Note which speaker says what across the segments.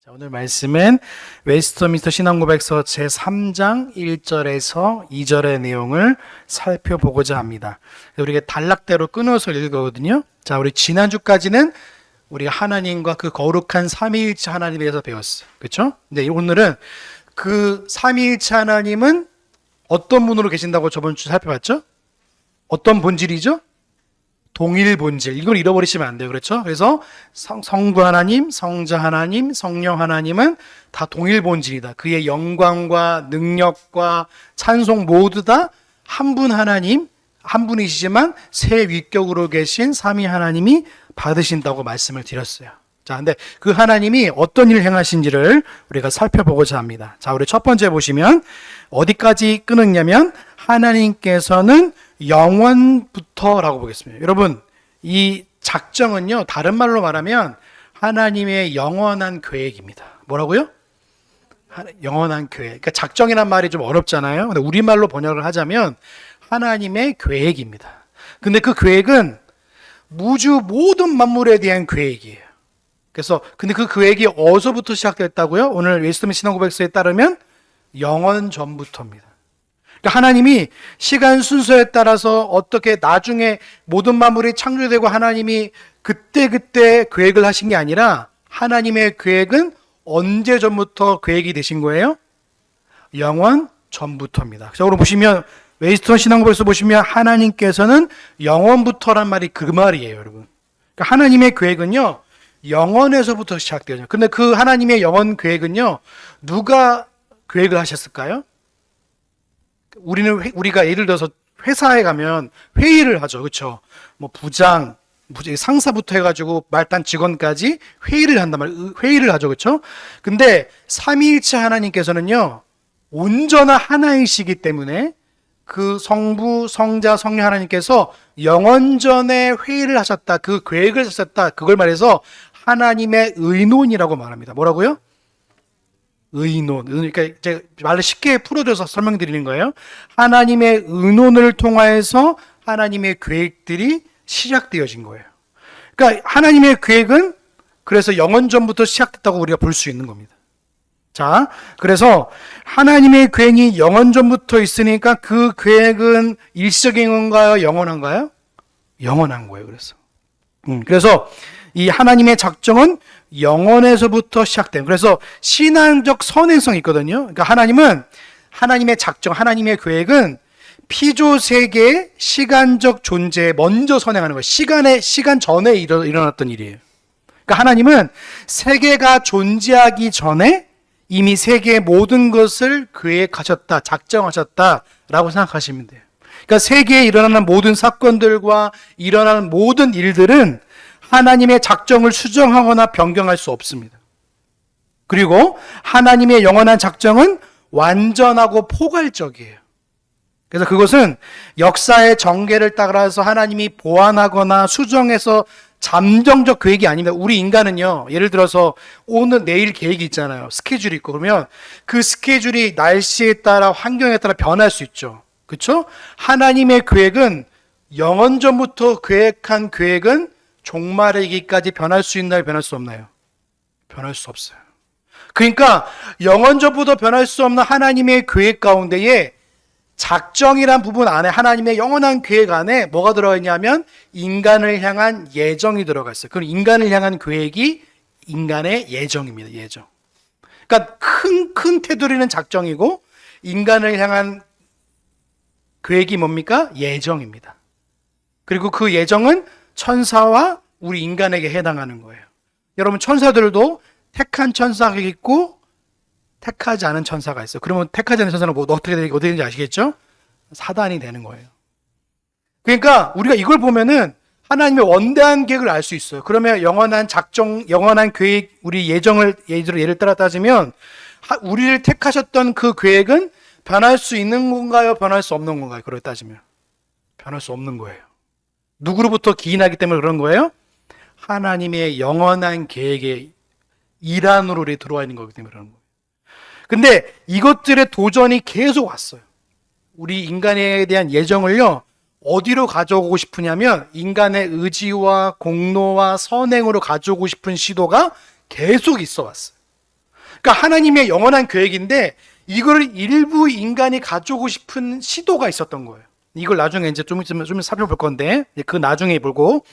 Speaker 1: 오늘 말씀은 웨스트민스터 신앙고백서 제3장 1절에서 2절의 내용을 살펴보고자 합니다. 우리가 단락대로 끊어서 읽거든요. 자, 우리 지난주까지는 우리가 하나님과 그 거룩한 삼위일체 하나님에 대해서 배웠어요. 그렇죠? 근데 오늘은 그 삼위일체 하나님은 어떤 분으로 계신다고 저번 주 살펴봤죠? 어떤 본질이죠? 동일 본질. 이걸 잃어버리시면 안 돼요. 그렇죠? 그래서 성부 하나님, 성자 하나님, 성령 하나님은 다 동일 본질이다. 그의 영광과 능력과 찬송 모두 다 한 분 하나님, 한 분이시지만 세 위격으로 계신 삼위 하나님이 받으신다고 말씀을 드렸어요. 자, 근데 그 하나님이 어떤 일을 행하신지를 우리가 살펴보고자 합니다. 자, 우리 첫 번째 보시면 어디까지 끊었냐면 하나님께서는 영원부터라고 보겠습니다. 여러분, 이 작정은요, 다른 말로 말하면 하나님의 영원한 계획입니다. 뭐라고요? 영원한 계획. 그러니까 작정이란 말이 좀 어렵잖아요. 근데 우리말로 번역을 하자면 하나님의 계획입니다. 근데 그 계획은 우주 모든 만물에 대한 계획이에요. 그래서 근데 그 계획이 어디서부터 시작됐다고요? 오늘 웨스트민스터 신앙고백서에 따르면 영원 전부터입니다. 그러니까 하나님이 시간 순서에 따라서 어떻게 나중에 모든 만물이 창조되고 하나님이 그때 계획을 하신 게 아니라 하나님의 계획은 언제 전부터 계획이 되신 거예요? 영원 전부터입니다. 그래서 오늘 보시면 웨스턴 신앙고백서 보시면 하나님께서는 영원부터란 말이 그 말이에요, 여러분. 그러니까 하나님의 계획은요, 영원에서부터 시작되죠. 근데 그 하나님의 영원 계획은요, 누가 계획을 하셨을까요? 우리가 예를 들어서 회사에 가면 회의를 하죠. 그렇죠? 뭐 부장, 상사부터 해가지고 말단 직원까지 회의를 한단 말이에요. 회의를 하죠. 그렇죠? 근데 삼위일체 하나님께서는요, 온전한 하나이시기 때문에 그 성부, 성자, 성령 하나님께서 영원전에 회의를 하셨다. 그 계획을 하셨다. 그걸 말해서 하나님의 의논이라고 말합니다. 뭐라고요? 의논. 그러니까 제가 말을 쉽게 풀어줘서 설명드리는 거예요. 하나님의 의논을 통하여서 하나님의 계획들이 시작되어진 거예요. 그러니까 하나님의 계획은 그래서 영원전부터 시작됐다고 우리가 볼 수 있는 겁니다. 자, 그래서 하나님의 계획이 영원전부터 있으니까 그 계획은 일시적인 건가요? 영원한가요? 영원한 거예요. 그래서 이 하나님의 작정은 영원에서부터 시작된. 그래서 신앙적 선행성이 있거든요. 그러니까 하나님은 하나님의 작정, 하나님의 계획은 피조 세계의 시간적 존재에 먼저 선행하는 거예요. 시간 전에 일어났던 일이에요. 그러니까 하나님은 세계가 존재하기 전에 이미 세계의 모든 것을 계획하셨다, 작정하셨다라고 생각하시면 돼요. 그러니까 세계에 일어나는 모든 사건들과 일어나는 모든 일들은 하나님의 작정을 수정하거나 변경할 수 없습니다. 그리고 하나님의 영원한 작정은 완전하고 포괄적이에요. 그래서 그것은 역사의 전개를 따라서 하나님이 보완하거나 수정해서 잠정적 계획이 아닙니다. 우리 인간은요, 예를 들어서 오늘 내일 계획이 있잖아요. 스케줄이 있고 그러면 그 스케줄이 날씨에 따라 환경에 따라 변할 수 있죠. 그렇죠? 하나님의 계획은 영원전부터 계획한 계획은 종말이기까지 변할 수 있나요? 변할 수 없나요? 변할 수 없어요. 그러니까 영원전부터 변할 수 없는 하나님의 계획 가운데에 작정이란 부분 안에 하나님의 영원한 계획 안에 뭐가 들어가 있냐면 인간을 향한 예정이 들어가 있어요. 그럼 인간을 향한 계획이 인간의 예정입니다. 예정. 그러니까 큰 테두리는 작정이고 인간을 향한 계획이 뭡니까? 예정입니다. 그리고 그 예정은 천사와 우리 인간에게 해당하는 거예요. 여러분, 천사들도 택한 천사가 있고 택하지 않은 천사가 있어요. 그러면 택하지 않은 천사는 어떻게 되는지 아시겠죠? 사단이 되는 거예요. 그러니까 우리가 이걸 보면은 하나님의 원대한 계획을 알 수 있어요. 그러면 영원한 작정, 영원한 계획, 우리 예를 따라 따지면 우리를 택하셨던 그 계획은 변할 수 있는 건가요? 변할 수 없는 건가요? 그걸 따지면 변할 수 없는 거예요. 누구로부터 기인하기 때문에 그런 거예요? 하나님의 영원한 계획의 일환으로 들어와 있는 거기 때문에 그런 거예요. 근데 이것들의 도전이 계속 왔어요. 우리 인간에 대한 예정을요, 어디로 가져오고 싶으냐면 인간의 의지와 공로와 선행으로 가져오고 싶은 시도가 계속 있어 왔어요. 그러니까 하나님의 영원한 계획인데 이걸 일부 인간이 가져오고 싶은 시도가 있었던 거예요. 이걸 나중에 이제 좀 살펴볼 건데 그 나중에 보고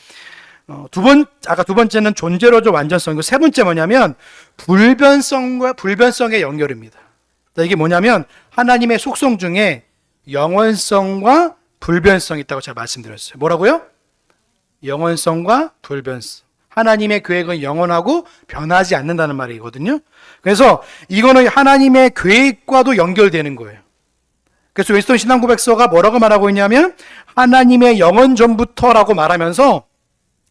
Speaker 1: 아까 두 번째는 존재로적 완전성이고 세 번째 뭐냐면 불변성과 불변성의 연결입니다. 이게 뭐냐면 하나님의 속성 중에 영원성과 불변성이 있다고 제가 말씀드렸어요. 뭐라고요? 영원성과 불변성. 하나님의 계획은 영원하고 변하지 않는다는 말이거든요. 그래서 이거는 하나님의 계획과도 연결되는 거예요. 그래서 윈스턴 신앙고백서가 뭐라고 말하고 있냐면 하나님의 영원 전부터라고 말하면서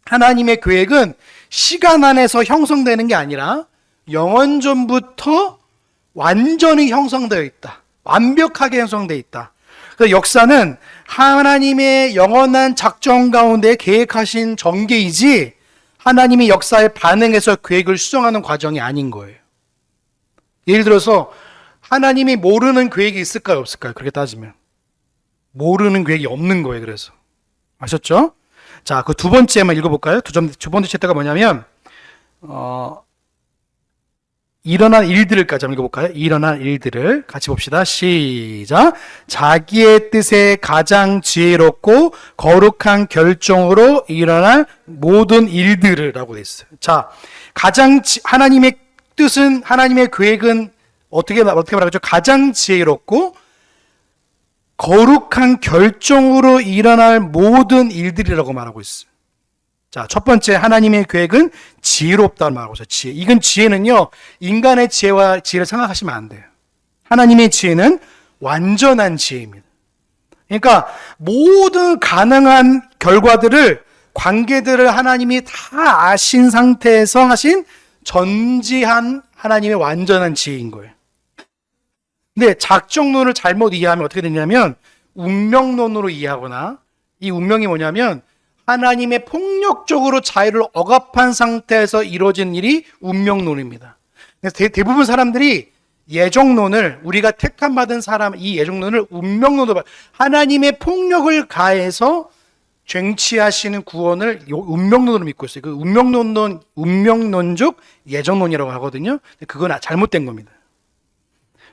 Speaker 1: 하나님의 계획은 시간 안에서 형성되는 게 아니라 영원 전부터 완전히 형성되어 있다. 완벽하게 형성되어 있다. 그래서 역사는 하나님의 영원한 작정 가운데 계획하신 전개이지 하나님이 역사에 반응해서 계획을 수정하는 과정이 아닌 거예요. 예를 들어서 하나님이 모르는 계획이 있을까요? 없을까요? 그렇게 따지면 모르는 계획이 없는 거예요. 그래서 아셨죠? 자, 그 두 번째만 읽어볼까요? 두 번째 챕터가 뭐냐면 일어난 일들을까지 한번 읽어볼까요? 일어난 일들을 같이 봅시다. 시작. 자기의 뜻에 가장 지혜롭고 거룩한 결정으로 일어날 모든 일들을 라고 했어요. 자, 하나님의 뜻은, 하나님의 계획은 어떻게 말하죠? 가장 지혜롭고 거룩한 결정으로 일어날 모든 일들이라고 말하고 있어요. 자, 첫 번째 하나님의 계획은 지혜롭다고 말하고 있어요. 지혜. 이건 지혜는요, 인간의 지혜와 지혜를 생각하시면 안 돼요. 하나님의 지혜는 완전한 지혜입니다. 그러니까 모든 가능한 결과들을, 관계들을 하나님이 다 아신 상태에서 하신 전지한 하나님의 완전한 지혜인 거예요. 근데 작정론을 잘못 이해하면 어떻게 되냐면 운명론으로 이해하거나, 이 운명이 뭐냐면 하나님의 폭력적으로 자유를 억압한 상태에서 이루어진 일이 운명론입니다. 그래서 대부분 사람들이 예정론을, 우리가 택함받은 사람, 이 예정론을 운명론으로, 하나님의 폭력을 가해서 쟁취하시는 구원을 운명론으로 믿고 있어요. 그 운명론적 예정론이라고 하거든요. 그건 잘못된 겁니다.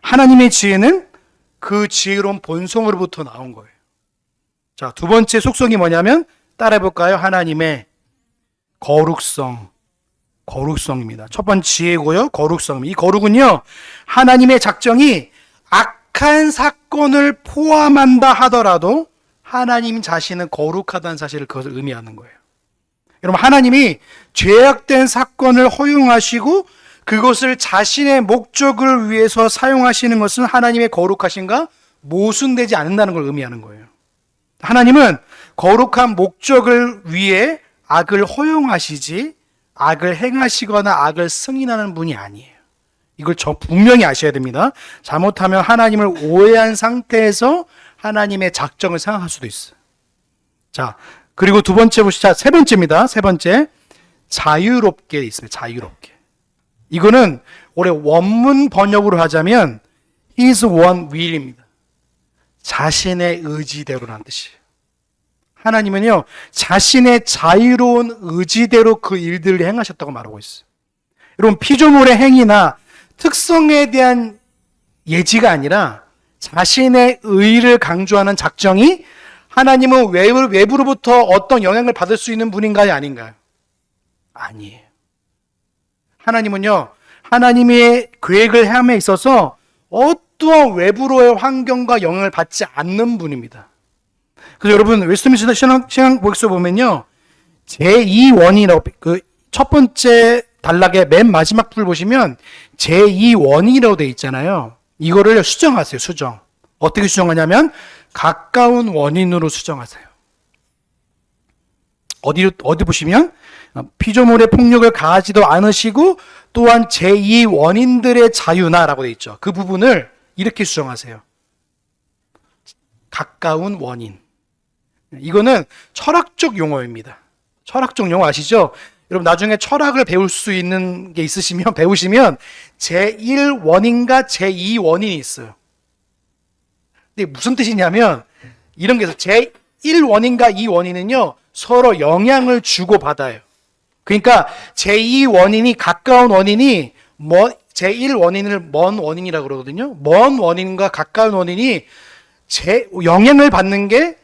Speaker 1: 하나님의 지혜는 그 지혜로운 본성으로부터 나온 거예요. 자, 두 번째 속성이 뭐냐면 따라해볼까요? 하나님의 거룩성입니다. 첫 번째 지혜고요. 거룩성. 이 거룩은요, 하나님의 작정이 악한 사건을 포함한다 하더라도 하나님 자신은 거룩하다는 사실을 그것을 의미하는 거예요. 여러분, 하나님이 죄악된 사건을 허용하시고 그것을 자신의 목적을 위해서 사용하시는 것은 하나님의 거룩하신가 모순되지 않는다는 걸 의미하는 거예요. 하나님은 거룩한 목적을 위해 악을 허용하시지 악을 행하시거나 악을 승인하는 분이 아니에요. 이걸 분명히 아셔야 됩니다. 잘못하면 하나님을 오해한 상태에서 하나님의 작정을 생각할 수도 있어요. 자, 그리고 두 번째 보시자. 세 번째입니다. 세 번째, 자유롭게 있습니다. 자유롭게. 이거는 올해 원문 번역으로 하자면 His one will입니다. 자신의 의지대로라는 뜻이에요. 하나님은요, 자신의 자유로운 의지대로 그 일들을 행하셨다고 말하고 있어요. 여러분, 피조물의 행위나 특성에 대한 예지가 아니라 자신의 의를 강조하는 작정이 하나님은 외부로부터 어떤 영향을 받을 수 있는 분인가요? 아닌가요? 아니에요. 하나님은요, 하나님의 계획을 함에 있어서 어떠한 외부로의 환경과 영향을 받지 않는 분입니다. 그래서 여러분, 웨스트민스터 신앙고백서 보면요, 제2원이라고, 그 첫 번째 단락의 맨 마지막 줄 보시면 제2원이라고 되어 있잖아요. 이거를 수정하세요. 수정. 어떻게 수정하냐면 가까운 원인으로 수정하세요. 어디 보시면 피조물의 폭력을 가하지도 않으시고 또한 제2원인들의 자유나라고 되어 있죠. 그 부분을 이렇게 수정하세요. 가까운 원인. 이거는 철학적 용어입니다. 철학적 용어 아시죠? 여러분, 나중에 철학을 배울 수 있는 게 있으시면, 배우시면 제1원인과 제2원인이 있어요. 근데 무슨 뜻이냐면 이런 게 있어요. 제1원인과 2원인은요, 서로 영향을 주고받아요. 그러니까 제2원인이, 가까운 원인이 제1원인을 먼 원인이라고 그러거든요. 먼 원인과 가까운 원인이 영향을 받는 게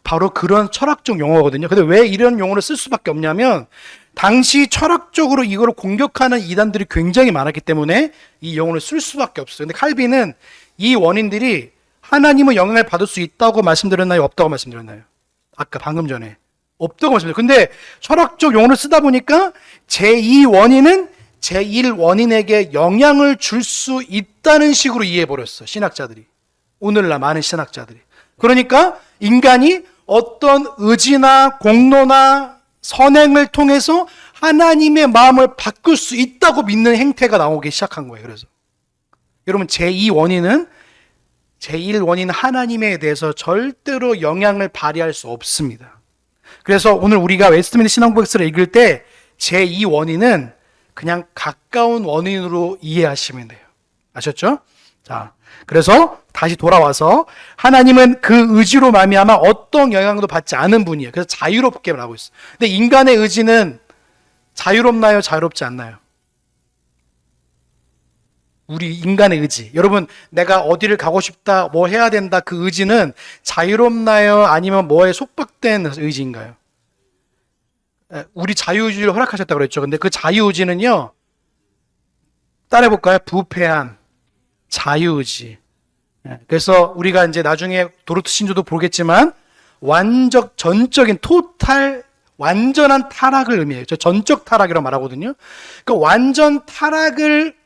Speaker 1: 바로 그런 철학적 용어거든요. 근데 왜 이런 용어를 쓸 수밖에 없냐면 당시 철학적으로 이걸 공격하는 이단들이 굉장히 많았기 때문에 이 용어를 쓸 수밖에 없어요. 근데 칼빈은 이 원인들이 하나님의 영향을 받을 수 있다고 말씀드렸나요? 없다고 말씀드렸나요? 아까 방금 전에 없다고 말씀드렸어요. 근데 철학적 용어를 쓰다 보니까 제2원인은 제1원인에게 영향을 줄 수 있다는 식으로 이해해버렸어, 신학자들이. 오늘날 많은 신학자들이. 그러니까 인간이 어떤 의지나 공로나 선행을 통해서 하나님의 마음을 바꿀 수 있다고 믿는 행태가 나오기 시작한 거예요. 그래서 여러분, 제2원인은 제1원인 하나님에 대해서 절대로 영향을 발휘할 수 없습니다. 그래서 오늘 우리가 웨스트민스터 신앙고백서를 읽을 때 제2원인은 그냥 가까운 원인으로 이해하시면 돼요. 아셨죠? 자, 그래서 다시 돌아와서 하나님은 그 의지로 말미암아 어떤 영향도 받지 않은 분이에요. 그래서 자유롭게 말하고 있어요. 근데 인간의 의지는 자유롭나요? 자유롭지 않나요? 우리 인간의 의지. 여러분, 내가 어디를 가고 싶다, 뭐 해야 된다, 그 의지는 자유롭나요? 아니면 뭐에 속박된 의지인가요? 우리 자유의지를 허락하셨다고 그랬죠. 근데 그 자유의지는요, 따라해볼까요? 부패한 자유의지. 그래서 우리가 이제 나중에 도르트 신조도 보겠지만 전적인 완전한 타락을 의미해요. 저 전적 타락이라고 말하거든요. 그러니까 완전 타락을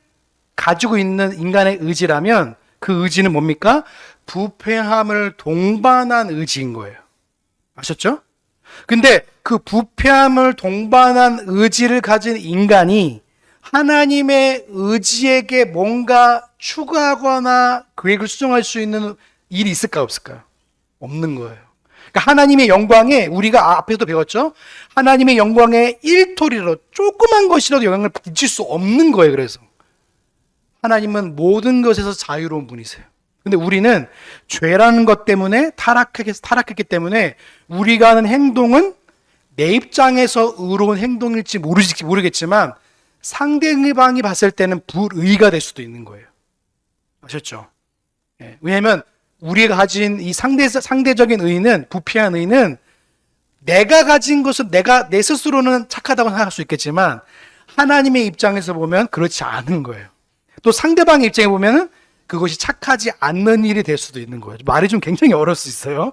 Speaker 1: 가지고 있는 인간의 의지라면 그 의지는 뭡니까? 부패함을 동반한 의지인 거예요. 아셨죠? 근데 그 부패함을 동반한 의지를 가진 인간이 하나님의 의지에게 뭔가 추가하거나 계획을 수정할 수 있는 일이 있을까 없을까요? 없는 거예요. 그러니까 하나님의 영광에, 우리가 앞에서도 배웠죠? 하나님의 영광에 1토리라도 조그만 것이라도 영향을 미칠 수 없는 거예요. 그래서 하나님은 모든 것에서 자유로운 분이세요. 근데 우리는 죄라는 것 때문에 타락했기 때문에 우리가 하는 행동은 내 입장에서 의로운 행동일지 모르겠지만 상대방이 봤을 때는 불의가 될 수도 있는 거예요. 아셨죠? 예, 왜냐하면 우리가 가진 이 상대적인 의는, 부패한 의는 내가 가진 것은 내 스스로는 착하다고 생각할 수 있겠지만 하나님의 입장에서 보면 그렇지 않은 거예요. 또 상대방의 입장에 보면 그것이 착하지 않는 일이 될 수도 있는 거예요. 말이 좀 굉장히 어려울 수 있어요.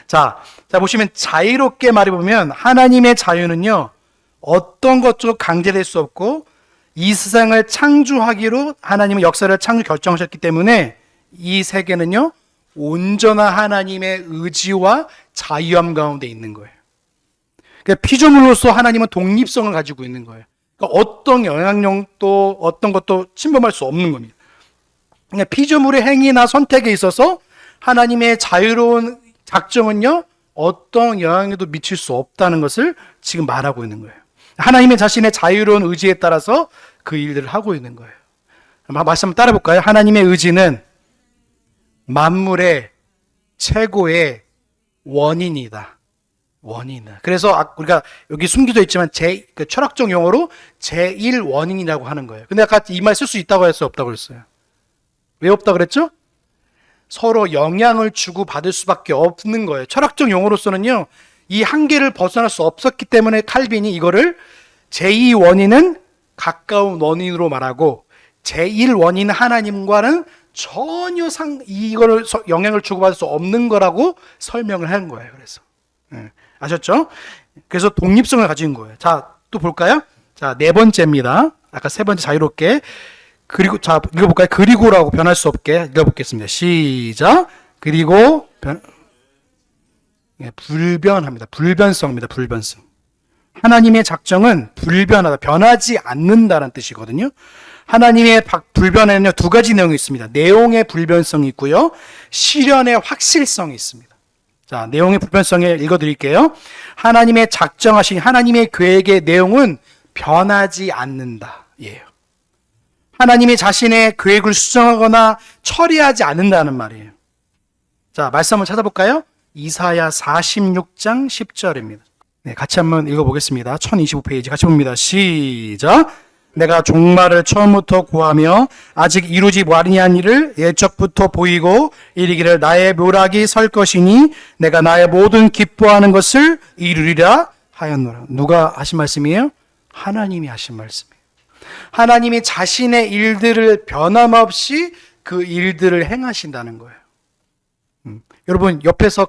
Speaker 1: 자 보시면 자유롭게 말해보면 하나님의 자유는요, 어떤 것도 강제될 수 없고 이 세상을 창조하기로 하나님은 역사를 결정하셨기 때문에 이 세계는요, 온전한 하나님의 의지와 자유함 가운데 있는 거예요. 그러니까 피조물로서 하나님은 독립성을 가지고 있는 거예요. 그러니까 어떤 영향력도 어떤 것도 침범할 수 없는 겁니다. 그러니까 피조물의 행위나 선택에 있어서 하나님의 자유로운 작정은요, 어떤 영향에도 미칠 수 없다는 것을 지금 말하고 있는 거예요. 하나님의 자신의 자유로운 의지에 따라서 그 일들을 하고 있는 거예요. 말씀 한번 따라 볼까요? 하나님의 의지는 만물의 최고의 원인이다. 원인이다. 그래서 우리가 여기 숨겨져 있지만 그 철학적 용어로 제1원인이라고 하는 거예요. 근데 아까 이 말 쓸 수 있다고 했어요? 없다고 그랬어요? 왜 없다고 그랬죠? 서로 영향을 주고 받을 수밖에 없는 거예요. 철학적 용어로서는요, 이 한계를 벗어날 수 없었기 때문에 칼빈이 이거를 제2원인은 가까운 원인으로 말하고 제1원인 하나님과는 전혀 이거를 영향을 주고받을 수 없는 거라고 설명을 한 거예요. 그래서 아셨죠? 그래서 독립성을 가진 거예요. 자, 또 볼까요? 자, 네 번째입니다. 아까 세 번째 자유롭게. 그리고 자, 읽어볼까요? 그리고라고 변할 수 없게 읽어보겠습니다. 시작. 그리고 불변합니다. 불변성입니다. 불변성. 하나님의 작정은 불변하다, 변하지 않는다는 뜻이거든요. 하나님의 불변에는요, 두 가지 내용이 있습니다. 내용의 불변성이 있고요, 실현의 확실성이 있습니다. 자, 내용의 불변성을 읽어드릴게요. 하나님의 작정하신 하나님의 계획의 내용은 변하지 않는다. 예요. 하나님이 자신의 계획을 수정하거나 처리하지 않는다는 말이에요. 자, 말씀 한번 찾아볼까요? 이사야 46장 10절입니다. 네, 같이 한번 읽어보겠습니다. 1025페이지 같이 봅니다. 시작. 내가 종말을 처음부터 구하며 아직 이루지 아니한 일을 예적부터 보이고 이르기를 나의 묘락이 설 것이니 내가 나의 모든 기뻐하는 것을 이루리라 하였노라. 누가 하신 말씀이에요? 하나님이 하신 말씀이에요. 하나님이 자신의 일들을 변함없이 그 일들을 행하신다는 거예요. 여러분, 옆에서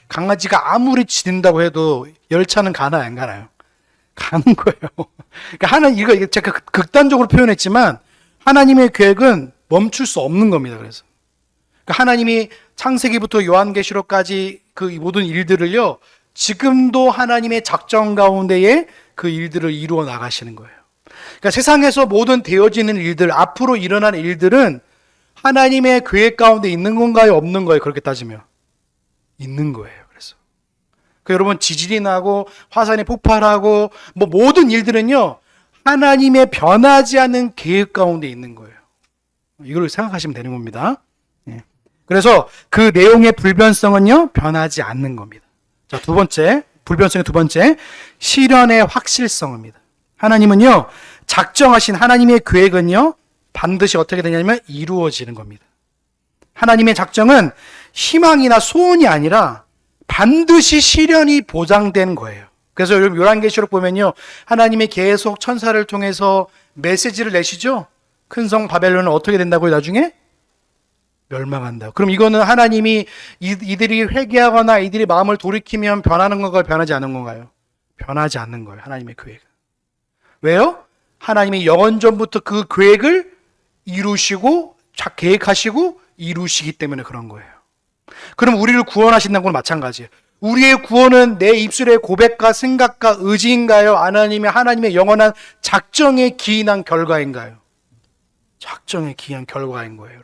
Speaker 1: 강아지가 아무리 짖는다고 해도 열차는 가나요, 안 가나요? 가는 거예요. 그러니까 이거 제가 극단적으로 표현했지만 하나님의 계획은 멈출 수 없는 겁니다. 그래서 그러니까 하나님이 창세기부터 요한계시록까지 그 모든 일들을요, 지금도 하나님의 작정 가운데에 그 일들을 이루어 나가시는 거예요. 그러니까 세상에서 모든 되어지는 일들, 앞으로 일어날 일들은 하나님의 계획 가운데 있는 건가요? 없는 거예요? 그렇게 따지면 있는 거예요. 그래서 여러분, 지진이 나고 화산이 폭발하고 뭐 모든 일들은요, 하나님의 변하지 않는 계획 가운데 있는 거예요. 이걸 생각하시면 되는 겁니다. 그래서 그 내용의 불변성은요, 변하지 않는 겁니다. 자, 두 번째, 불변성의 두 번째, 실현의 확실성입니다. 하나님은요, 작정하신 하나님의 계획은요, 반드시 어떻게 되냐면 이루어지는 겁니다. 하나님의 작정은 희망이나 소원이 아니라 반드시 실현이 보장된 거예요. 그래서 여러분, 요한계시록 보면요, 하나님이 계속 천사를 통해서 메시지를 내시죠. 큰 성 바벨론은 어떻게 된다고요? 나중에 멸망한다. 그럼 이거는 하나님이 이들이 회개하거나 이들이 마음을 돌이키면 변하는 건가요? 변하지 않는 건가요? 변하지 않는 거예요. 하나님의 계획은. 왜요? 하나님이 영원전부터 그 계획을 이루시고 계획하시고 이루시기 때문에 그런 거예요. 그럼 우리를 구원하신다는 건 마찬가지예요. 우리의 구원은 내 입술의 고백과 생각과 의지인가요? 하나님의 영원한 작정에 기인한 결과인가요? 작정에 기인한 결과인 거예요.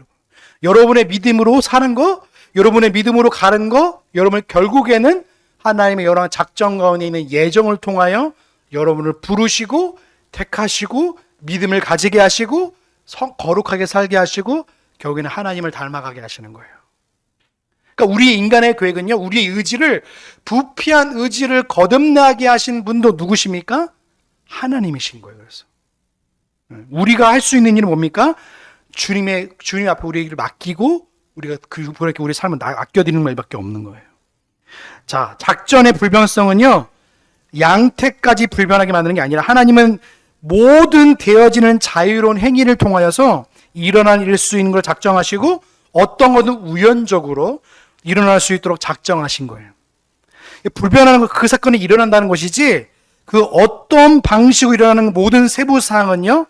Speaker 1: 여러분의 믿음으로 사는 거, 여러분의 믿음으로 가는 거, 여러분 결국에는 하나님의 여러 작정 가운데 있는 예정을 통하여 여러분을 부르시고 택하시고 믿음을 가지게 하시고 거룩하게 살게 하시고 결국에는 하나님을 닮아가게 하시는 거예요. 그러니까 우리 인간의 계획은요, 우리의 의지를, 부패한 의지를 거듭나게 하신 분도 누구십니까? 하나님이신 거예요. 그래서 우리가 할 수 있는 일은 뭡니까? 주님 앞에 우리를 맡기고 우리가 그분에게 우리 삶을 아껴드리는 말밖에 없는 거예요. 자, 작전의 불변성은요, 양태까지 불변하게 만드는 게 아니라 하나님은 모든 되어지는 자유로운 행위를 통하여서 일어날 수 있는 걸 작정하시고 어떤 것은 우연적으로 일어날 수 있도록 작정하신 거예요. 불변하는 것, 그 사건이 일어난다는 것이지 그 어떤 방식으로 일어나는 모든 세부 사항은요,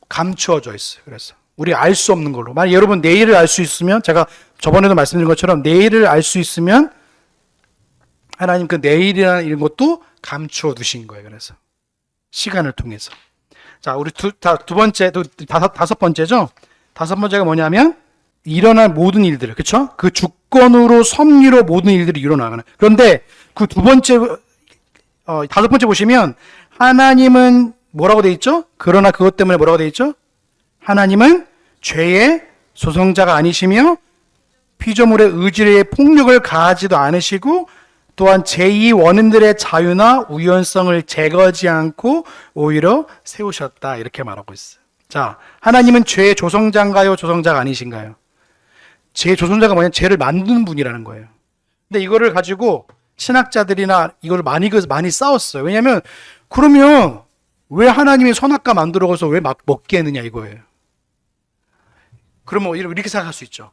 Speaker 1: 감추어져 있어요. 그래서 우리 알 수 없는 걸로. 만약 여러분 내일을 알 수 있으면, 제가 저번에도 말씀드린 것처럼 내일을 알 수 있으면 하나님 그 내일이라는 이런 것도 감추어 두신 거예요. 그래서 시간을 통해서. 자, 우리 두 번째, 다섯 번째죠. 다섯 번째가 뭐냐면 일어날 모든 일들, 그렇죠? 그 주권으로 섭리로 모든 일들이 일어나가는. 그런데 그 두 번째, 다섯 번째 보시면 하나님은 뭐라고 돼 있죠? 그러나 그것 때문에 뭐라고 돼 있죠? 하나님은 죄의 조성자가 아니시며 피조물의 의지에 폭력을 가하지도 않으시고 또한 제2 원인들의 자유나 우연성을 제거하지 않고 오히려 세우셨다. 이렇게 말하고 있어요. 자, 하나님은 죄의 조성자인가요? 조성자가 아니신가요? 죄의 조성자가 뭐냐면 죄를 만드는 분이라는 거예요. 근데 이거를 가지고 신학자들이나 이걸 많이 싸웠어요. 왜냐하면 그러면 왜 하나님이 선악과 만들어서 왜 막 먹게 했느냐 이거예요. 그러면 이렇게 생각할 수 있죠.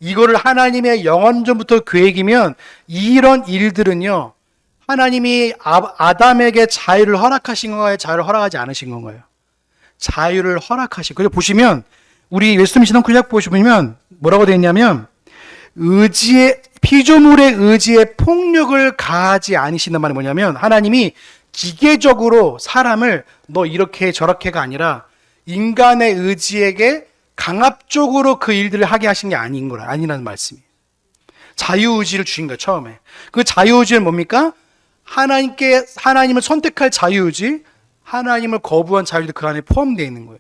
Speaker 1: 이거를 하나님의 영원전부터 계획이면 이런 일들은요, 하나님이 아담에게 자유를 허락하신 건가요? 자유를 허락하지 않으신 건가요? 자유를 허락하신. 그래서 보시면 우리 웨스트민 신앙 구약 보시면 뭐라고 되어 있냐면 피조물의 의지에 폭력을 가하지 않으신단 말이 뭐냐면 하나님이 기계적으로 사람을 너 이렇게 저렇게가 아니라 인간의 의지에게 강압적으로 그 일들을 하게 하신 게 아니라는 말씀이에요. 자유의지를 주신 거예요, 처음에. 그 자유의지는 뭡니까? 하나님을 선택할 자유의지, 하나님을 거부한 자유도 그 안에 포함되어 있는 거예요.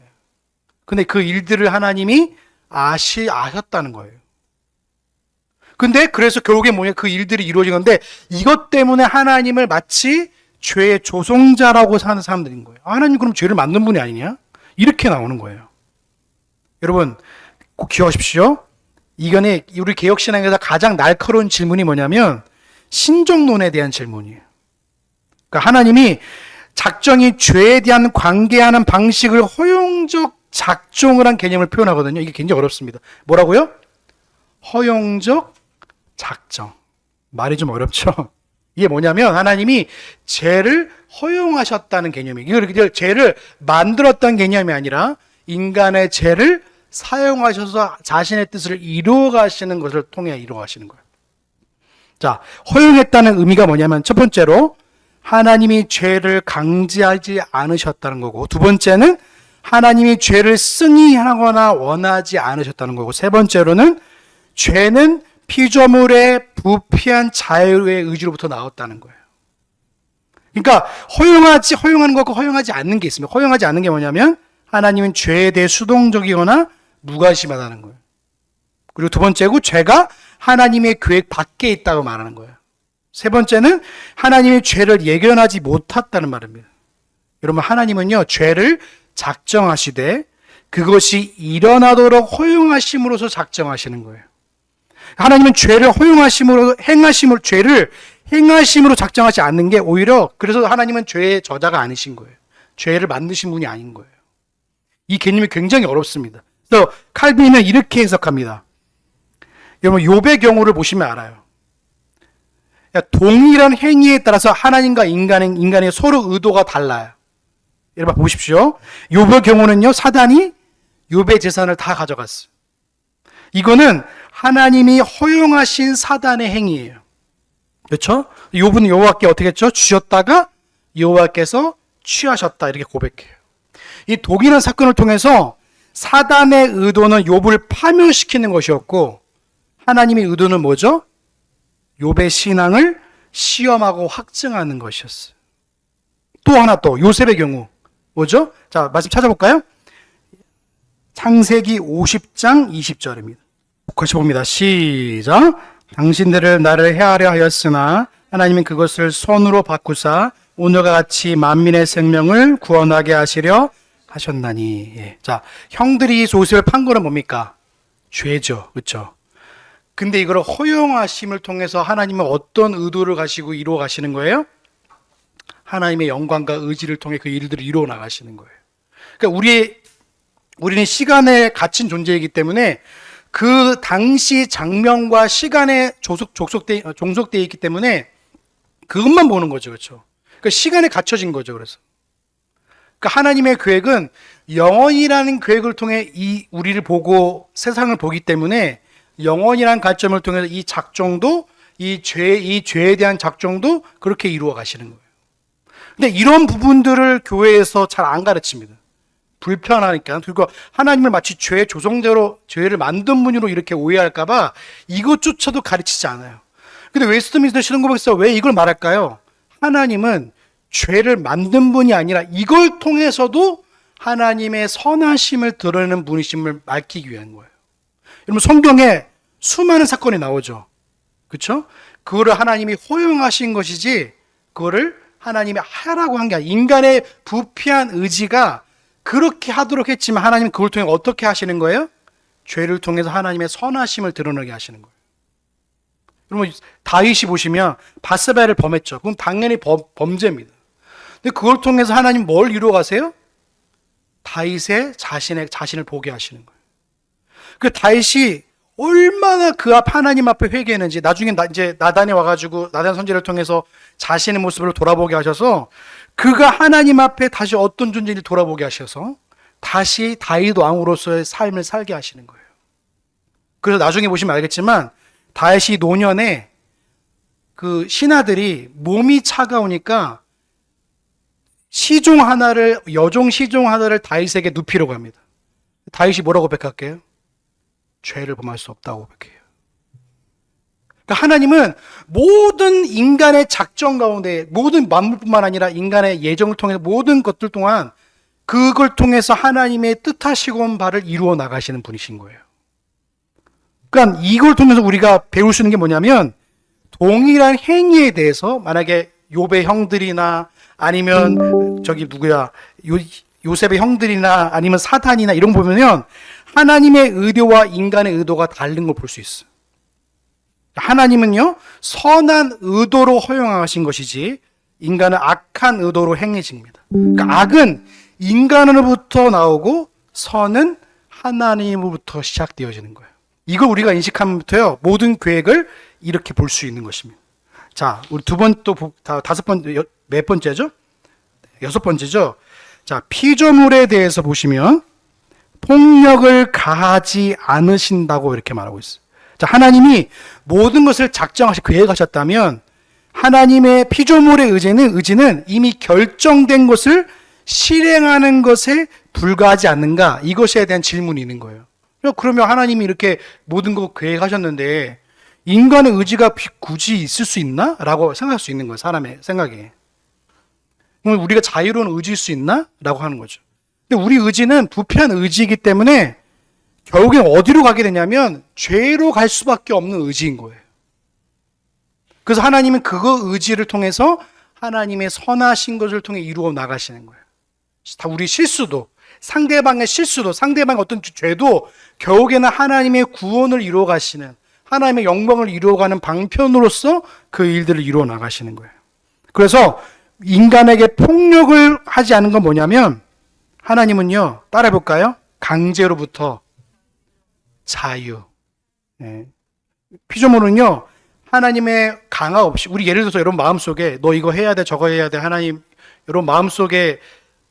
Speaker 1: 근데 그 일들을 하나님이 아셨다는 거예요. 근데 그래서 결국에 뭐냐, 그 일들이 이루어진 건데 이것 때문에 하나님을 마치 죄의 조성자라고 사는 사람들인 거예요. 하나님 그럼 죄를 만든 분이 아니냐? 이렇게 나오는 거예요. 여러분 꼭 기억하십시오. 이거는 우리 개혁신앙에서 가장 날카로운 질문이 뭐냐면 신정론에 대한 질문이에요. 그러니까 하나님이 작정이 죄에 대한 관계하는 방식을 허용적 작정을 한 개념을 표현하거든요. 이게 굉장히 어렵습니다. 뭐라고요? 허용적 작정. 말이 좀 어렵죠? 이게 뭐냐면 하나님이 죄를 허용하셨다는 개념이에요. 이걸 죄를 만들었던 개념이 아니라 인간의 죄를 사용하셔서 자신의 뜻을 이루어 가시는 것을 통해 이루어 가시는 거예요. 자, 허용했다는 의미가 뭐냐면 첫 번째로 하나님이 죄를 강제하지 않으셨다는 거고, 두 번째는 하나님이 죄를 승히 하거나 원하지 않으셨다는 거고, 세 번째로는 죄는 피조물의 부패한 자유의 의지로부터 나왔다는 거예요. 그러니까 허용하는 것과 허용하지 않는 게 있습니다. 허용하지 않는 게 뭐냐면 하나님은 죄에 대해 수동적이거나 무관심하다는 거예요. 그리고 두 번째고 죄가 하나님의 계획 밖에 있다고 말하는 거예요. 세 번째는 하나님의 죄를 예견하지 못했다는 말입니다. 여러분 하나님은요 죄를 작정하시되 그것이 일어나도록 허용하심으로써 작정하시는 거예요. 하나님은 죄를 죄를 행하심으로 작정하지 않는 게 오히려 그래서 하나님은 죄의 저자가 아니신 거예요. 죄를 만드신 분이 아닌 거예요. 이 개념이 굉장히 어렵습니다. 그래서 칼빈은 이렇게 해석합니다. 여러분 욥의 경우를 보시면 알아요. 동일한 행위에 따라서 하나님과 인간의 서로 의도가 달라요. 여러분 보십시오. 욥의 경우는요 사단이 욥의 재산을 다 가져갔어요. 이거는 하나님이 허용하신 사단의 행위예요. 그렇죠? 욥은 여호와께 어떻게 했죠? 주셨다가 여호와께서 취하셨다 이렇게 고백해요. 이 독일한 사건을 통해서 사단의 의도는 욥을 파멸시키는 것이었고 하나님의 의도는 뭐죠? 욥의 신앙을 시험하고 확증하는 것이었어요. 또 하나 또 요셉의 경우 뭐죠? 자 말씀 찾아볼까요? 창세기 50장 20절입니다. 같이 봅니다. 시작. 당신들을 나를 해하려 하였으나 하나님은 그것을 손으로 바꾸사 오늘과 같이 만민의 생명을 구원하게 하시려 하셨나니. 예. 자, 형들이 요셉을 판 거는 뭡니까? 죄죠. 그렇죠? 근데 이걸 허용하심을 통해서 하나님은 어떤 의도를 가시고 이루어 가시는 거예요? 하나님의 영광과 의지를 통해 그 일들을 이루어 나가시는 거예요. 그러니까 우리는 시간에 갇힌 존재이기 때문에 그 당시 장면과 시간에 종속되어 있기 때문에 그것만 보는 거죠. 그렇죠? 그러니까 시간에 갇혀진 거죠. 그래서. 그러니까 하나님의 계획은 영원이라는 계획을 통해 우리를 보고 세상을 보기 때문에 영원이라는 관점을 통해서 이 작정도 이 죄에 대한 작정도 그렇게 이루어 가시는 거예요. 근데 이런 부분들을 교회에서 잘 안 가르칩니다. 불편하니까. 그리고 하나님을 마치 죄의 조성자로 죄를 만든 분으로 이렇게 오해할까봐 이것조차도 가르치지 않아요. 근데 웨스트민스터 신앙고백에서 왜 이걸 말할까요? 하나님은 죄를 만든 분이 아니라 이걸 통해서도 하나님의 선하심을 드러내는 분이심을 밝히기 위한 거예요. 여러분 성경에 수많은 사건이 나오죠. 그렇죠? 그거를 하나님이 허용하신 것이지 그거를 하나님이 하라고 한 게 아니라 인간의 부패한 의지가 그렇게 하도록 했지만 하나님은 그걸 통해 어떻게 하시는 거예요? 죄를 통해서 하나님의 선하심을 드러내게 하시는 거예요. 여러분 다윗이 보시면 밧세바를 범했죠. 그건 당연히 범죄입니다. 근데 그걸 통해서 하나님 뭘 이루어 가세요? 다윗의 자신을 보게 하시는 거예요. 그 다윗이 얼마나 그 앞 하나님 앞에 회개했는지 나중에 이제 나단이 와가지고 나단 선지를 통해서 자신의 모습을 돌아보게 하셔서 그가 하나님 앞에 다시 어떤 존재인지 돌아보게 하셔서 다시 다윗 왕으로서의 삶을 살게 하시는 거예요. 그래서 나중에 보시면 알겠지만 다윗이 노년에 그 신하들이 몸이 차가우니까 여종 시종 하나를 다윗에게 눕히려고 합니다. 다윗이 뭐라고 고백할게요? 죄를 범할 수 없다고 고백해요. 그러니까 하나님은 모든 인간의 작정 가운데 모든 만물뿐만 아니라 인간의 예정을 통해서 모든 것들 동안 그걸 통해서 하나님의 뜻하시고 온 바를 이루어 나가시는 분이신 거예요. 그러니까 이걸 통해서 우리가 배울 수 있는 게 뭐냐면 동일한 행위에 대해서 만약에 욥의 형들이나 아니면 요셉의 형들이나 아니면 사탄이나 이런 거 보면요, 하나님의 의도와 인간의 의도가 다른 걸 볼 수 있어요. 하나님은요, 선한 의도로 허용하신 것이지 인간은 악한 의도로 행해집니다. 그러니까 악은 인간으로부터 나오고 선은 하나님으로부터 시작되어지는 거예요. 이걸 우리가 인식하면부터요, 모든 계획을 이렇게 볼 수 있는 것입니다. 자, 우리 몇 번째죠? 6번째죠? 자, 피조물에 대해서 보시면 폭력을 가하지 않으신다고 이렇게 말하고 있어요. 자, 하나님이 모든 것을 계획하셨다면 하나님의 피조물의 의지는 이미 결정된 것을 실행하는 것에 불과하지 않는가? 이것에 대한 질문이 있는 거예요. 그러면 하나님이 이렇게 모든 거 계획하셨는데 인간의 의지가 굳이 있을 수 있나? 라고 생각할 수 있는 거예요. 사람의 생각에. 그럼 우리가 자유로운 의지일 수 있나? 라고 하는 거죠. 근데 우리 의지는 부패한 의지이기 때문에 결국엔 어디로 가게 되냐면 죄로 갈 수밖에 없는 의지인 거예요. 그래서 하나님은 그거 의지를 통해서 하나님의 선하신 것을 통해 이루어 나가시는 거예요. 다 우리 실수도, 상대방의 어떤 죄도 결국에는 하나님의 구원을 이루어 가시는, 하나님의 영광을 이루어가는 방편으로서 그 일들을 이루어 나가시는 거예요. 그래서 인간에게 폭력을 하지 않은 건 뭐냐면 하나님은요, 따라해볼까요? 강제로부터 자유. 피조물은요, 하나님의 강압 없이, 우리 예를 들어서 여러분 마음속에 너 이거 해야 돼, 저거 해야 돼, 하나님, 여러분 마음속에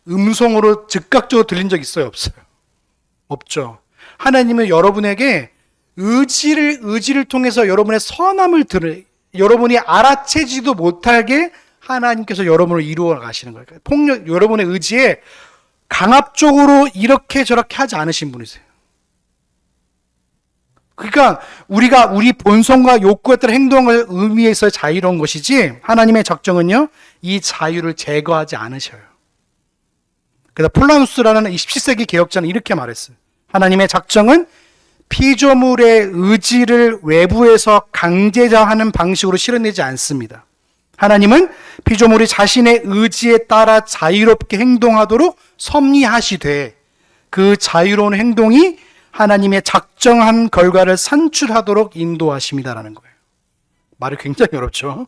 Speaker 1: 음성으로 즉각적으로 들린 적 있어요, 없어요? 없죠. 하나님은 여러분에게 의지를 통해서 여러분의 선함을 여러분이 알아채지도 못하게 하나님께서 여러분을 이루어 가시는 거예요. 여러분의 의지에 강압적으로 이렇게 저렇게 하지 않으신 분이세요. 그러니까 우리가 우리 본성과 욕구에 따라 행동을 의미해서 자유로운 것이지 하나님의 작정은요, 이 자유를 제거하지 않으셔요. 그래서 폴라누스라는 17세기 개혁자는 이렇게 말했어요. 하나님의 작정은 피조물의 의지를 외부에서 강제하는 방식으로 실현되지 않습니다. 하나님은 피조물이 자신의 의지에 따라 자유롭게 행동하도록 섭리하시되 그 자유로운 행동이 하나님의 작정한 결과를 산출하도록 인도하십니다라는 거예요. 말이 굉장히 어렵죠.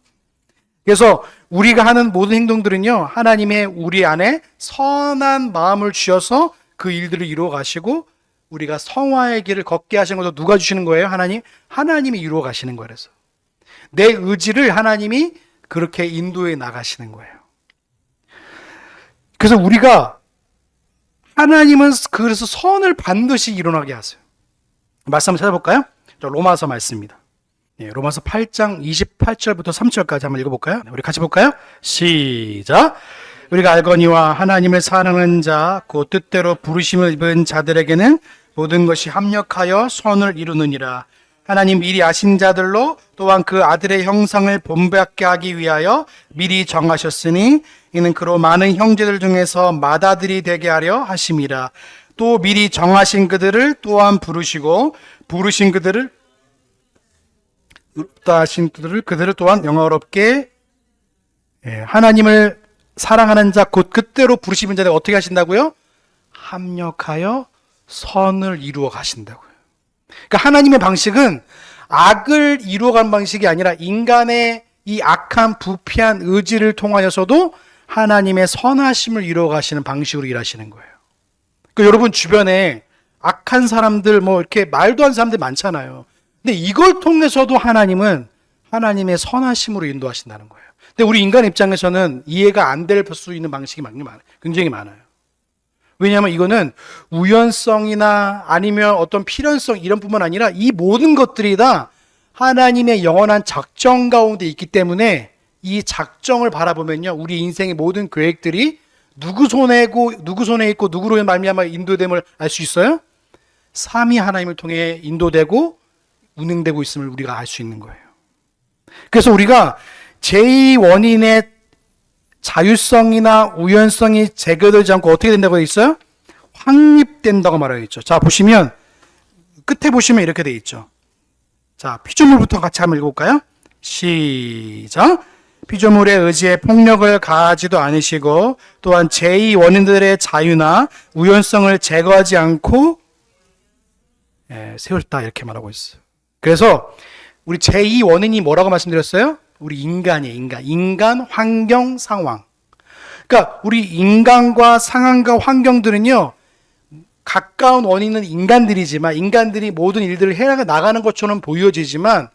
Speaker 1: 그래서 우리가 하는 모든 행동들은요, 하나님의 우리 안에 선한 마음을 주셔서 그 일들을 이루어 가시고 우리가 성화의 길을 걷게 하시는 것도 누가 주시는 거예요? 하나님이 이루어 가시는 거예요. 그래서 내 의지를 하나님이 그렇게 인도해 나가시는 거예요. 그래서 우리가 하나님은 그래서 선을 반드시 일어나게 하세요. 말씀 한번 찾아볼까요? 로마서 말씀입니다. 로마서 8장 28절부터 3절까지 한번 읽어볼까요? 우리 같이 볼까요? 시작! 우리가 알거니와 하나님을 사랑하는 자, 곧 뜻대로 부르심을 입은 자들에게는 모든 것이 합력하여 선을 이루느니라. 하나님 미리 아신 자들로 또한 그 아들의 형상을 본받게 하기 위하여 미리 정하셨으니 이는 그로 많은 형제들 중에서 맏아들이 되게 하려 하심이라. 또 미리 정하신 그들을 또한 부르시고 부르신 그들을 그들을 또한 영화롭게 하나님을 사랑하는 자 곧 그때로 부르시는 자들 어떻게 하신다고요? 합력하여 선을 이루어 가신다고요. 그러니까 하나님의 방식은 악을 이루어가는 방식이 아니라 인간의 이 악한 부패한 의지를 통하여서도 하나님의 선하심을 이루어 가시는 방식으로 일하시는 거예요. 그러니까 여러분 주변에 악한 사람들 이렇게 말도 안 사람들 많잖아요. 근데 이걸 통해서도 하나님은 하나님의 선하심으로 인도하신다는 거예요. 근데 우리 인간 입장에서는 이해가 안 될 수 있는 방식이 굉장히 많아요. 왜냐하면 이거는 우연성이나 아니면 어떤 필연성 이런 뿐만 아니라 이 모든 것들이 다 하나님의 영원한 작정 가운데 있기 때문에 이 작정을 바라보면요, 우리 인생의 모든 계획들이 누구 손에 있고 누구로 말미암아 인도됨을 알 수 있어요? 삼위 하나님을 통해 인도되고 운행되고 있음을 우리가 알 수 있는 거예요. 그래서 우리가 제2원인의 자율성이나 우연성이 제거되지 않고 어떻게 된다고 되어 있어요? 확립된다고 말하고 있죠. 자, 보시면 끝에 보시면 이렇게 되어 있죠. 자, 피조물부터 같이 한번 읽어볼까요? 시작. 피조물에 의지해 폭력을 가하지도 않으시고 또한 제2 원인들의 자유나 우연성을 제거하지 않고 세우셨다 이렇게 말하고 있어요. 그래서 우리 제2 원인이 뭐라고 말씀드렸어요? 우리 인간이에요. 인간, 환경, 상황. 그러니까 우리 인간과 상황과 환경들은요, 가까운 원인은 인간들이지만 인간들이 모든 일들을 해 나가는 것처럼 보여지지만